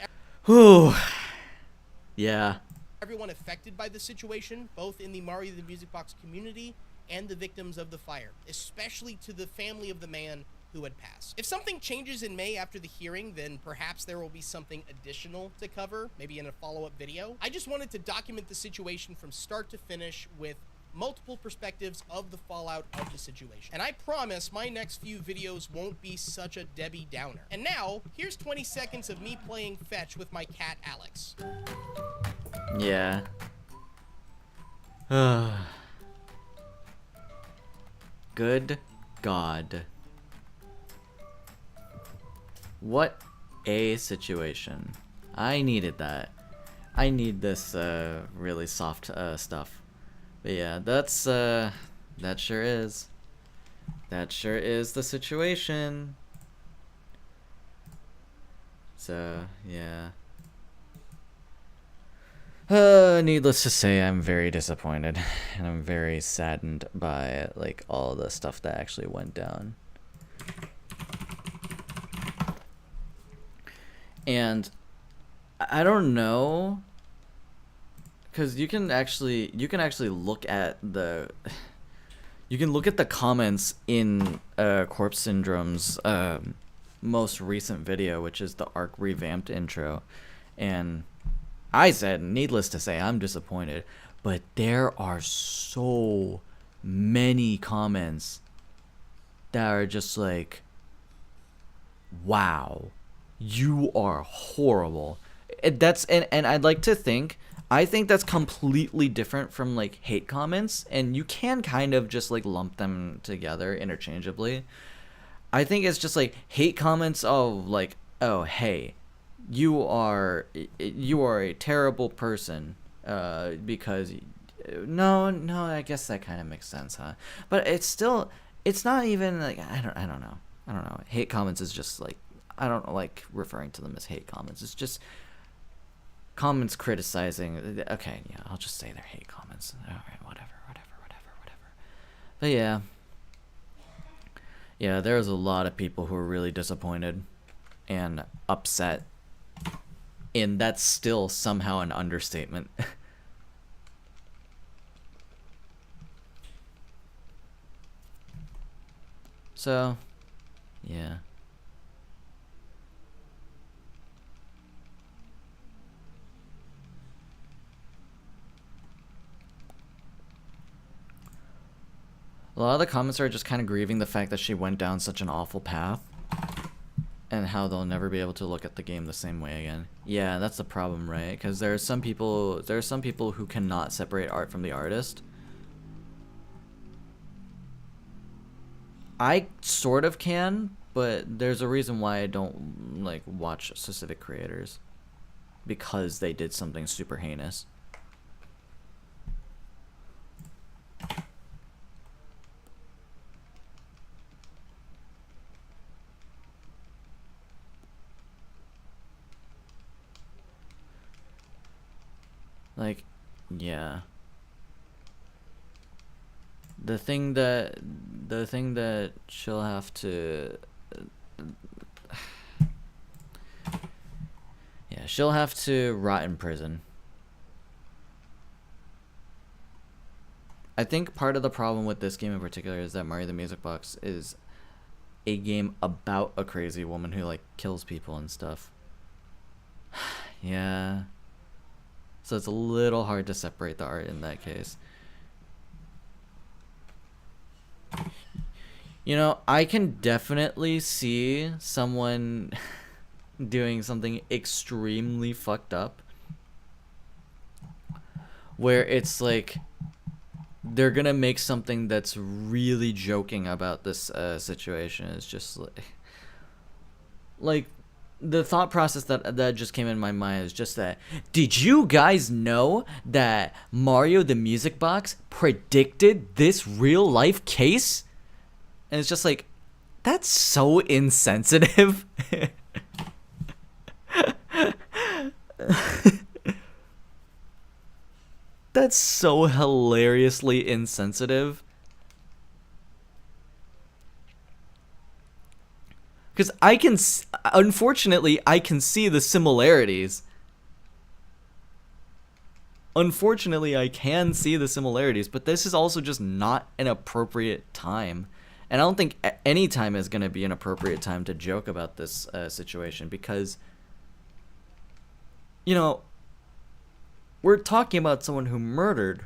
everyone affected by the situation, both in the Mario the Music Box community and the victims of the fire, especially to the family of the man who had passed. If something changes in May after the hearing, then perhaps there will be something additional to cover, maybe in a follow-up video. I just wanted to document the situation from start to finish with multiple perspectives of the fallout of the situation. And I promise my next few videos won't be such a Debbie Downer. And now, here's 20 seconds of me playing fetch with my cat, Alex. Yeah. Good God. What a situation. I needed that. I need this really soft stuff. But yeah, that's that sure is. That sure is the situation. So, yeah. Needless to say, I'm very disappointed, and I'm very saddened by like all the stuff that actually went down. And I don't know, because you can actually look at the comments in Corpse Syndrome's most recent video, which is the Arc revamped intro, and I said, needless to say, I'm disappointed, but there are so many comments that are just like, wow, you are horrible. And I'd like to think, I think that's completely different from like hate comments, and you can kind of just like lump them together interchangeably. I think it's just like hate comments of like, oh, hey, you are a terrible person because no, I guess that kind of makes sense, huh? But it's not even like, I don't know. Hate comments is just like, I don't like referring to them as hate comments. It's just comments criticizing. Okay, yeah, I'll just say they're hate comments. All right, whatever. But yeah, there's a lot of people who are really disappointed and upset. And that's still somehow an understatement. So, yeah. A lot of the comments are just kind of grieving the fact that she went down such an awful path. And how they'll never be able to look at the game the same way again. Yeah, that's the problem, right? Because there are some people who cannot separate art from the artist. I sort of can, but there's a reason why I don't like watch specific creators, because they did something super heinous. Like, yeah. The thing that she'll have to yeah, she'll have to rot in prison. I think part of the problem with this game in particular is that Mario the Music Box is a game about a crazy woman who like kills people and stuff. Yeah. So it's a little hard to separate the art in that case. You know, I can definitely see someone doing something extremely fucked up, where it's like they're gonna make something that's really joking about this situation. Is just like the thought process that just came in my mind is just that, did you guys know that Mario the Music Box predicted this real life case? And it's just like, that's so insensitive. That's so hilariously insensitive. Because unfortunately, I can see the similarities. Unfortunately, I can see the similarities, but this is also just not an appropriate time. And I don't think any time is going to be an appropriate time to joke about this situation, because, you know, we're talking about someone who murdered.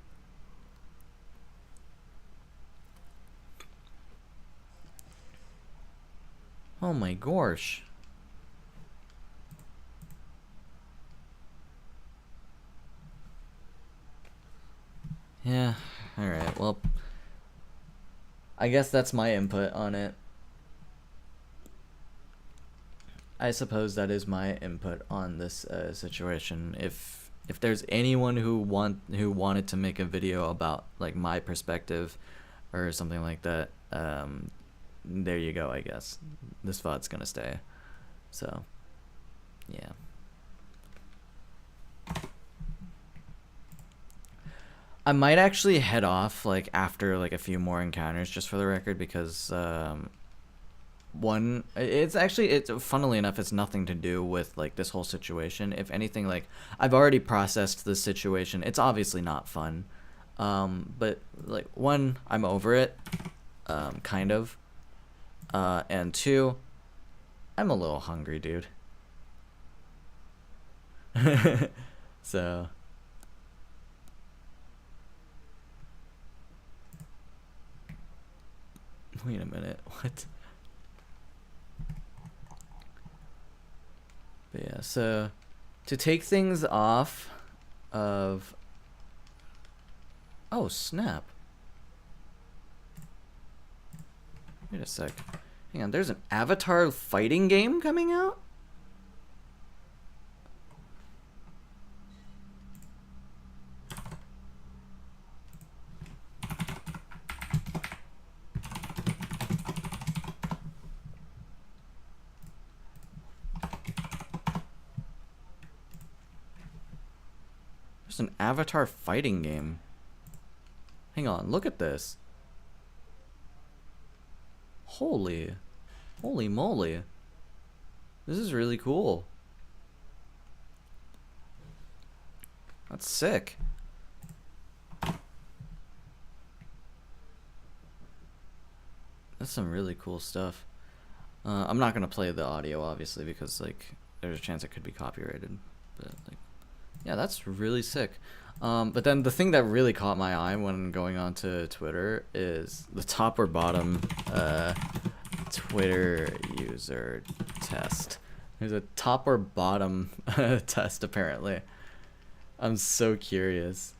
Oh my gosh. Yeah, alright, well, I guess that's my input on it. I suppose that is my input on this situation. If there's anyone who wanted to make a video about like my perspective or something like that, there you go. I guess this VOD's gonna stay. So, yeah. I might actually head off like after like a few more encounters, just for the record, because one, it's funnily enough, it's nothing to do with like this whole situation. If anything, like, I've already processed the situation. It's obviously not fun, but like, one, I'm over it, kind of, and two, I'm a little hungry, dude. So wait a minute, what? But yeah, so to take things off of... Oh, snap. Wait a sec. Hang on, there's an Avatar fighting game coming out? There's an Avatar fighting game. Hang on, look at this. Holy moly. This is really cool. That's sick. That's some really cool stuff. I'm not gonna play the audio, obviously, because like there's a chance it could be copyrighted. But like, yeah, that's really sick. But then the thing that really caught my eye when going on to Twitter is the top or bottom Twitter user test. There's a top or bottom test, apparently. I'm so curious.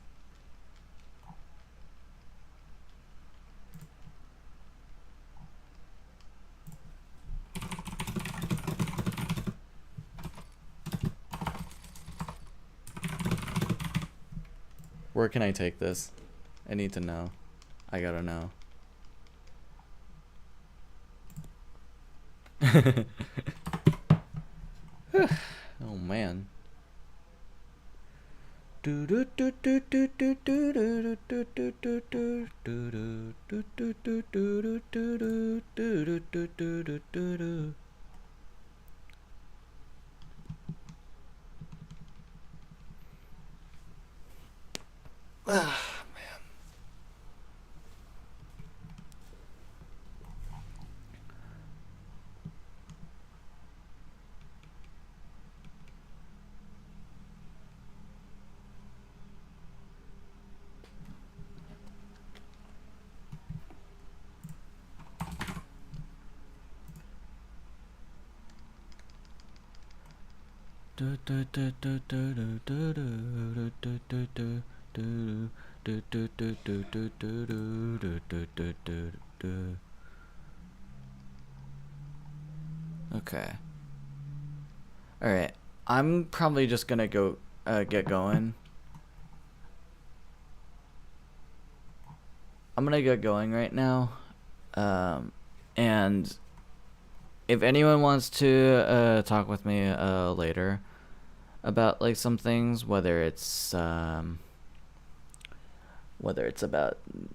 Where can I take this? I need to know. I gotta know. Oh man. Ah, man. Okay. Alright. I'm probably just gonna go get going. I'm gonna get going right now. And if anyone wants to talk with me later about like some things, whether it's about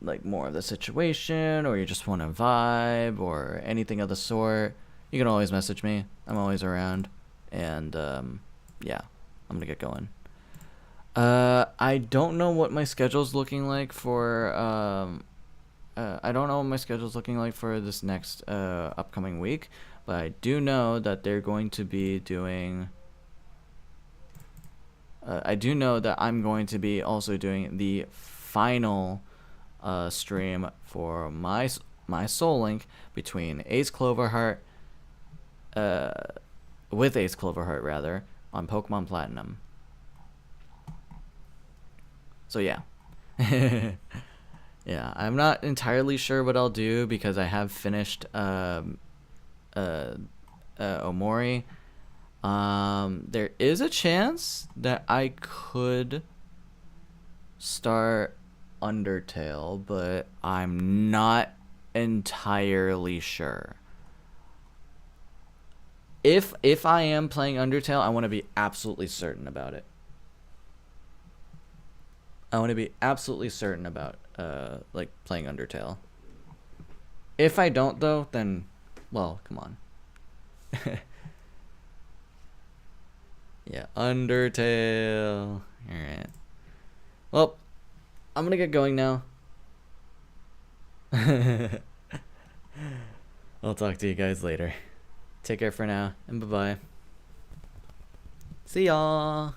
like more of the situation, or you just want to vibe, or anything of the sort, you can always message me. I'm always around. And yeah, I'm gonna get going. I don't know what my schedule's looking like for this next upcoming week, but I do know that they're going to be doing I do know that I'm going to be also doing the final stream for my Soul Link between Ace Cloverheart with Ace Cloverheart rather, on Pokemon Platinum. So yeah. Yeah, I'm not entirely sure what I'll do because I have finished Omori. There is a chance that I could start Undertale, but I'm not entirely sure. If I am playing Undertale, I want to be absolutely certain about it. I want to be absolutely certain about like playing Undertale. If I don't though, then well, come on. Yeah, Undertale. Alright. Well, I'm gonna get going now. I'll talk to you guys later. Take care for now, and bye-bye. See y'all.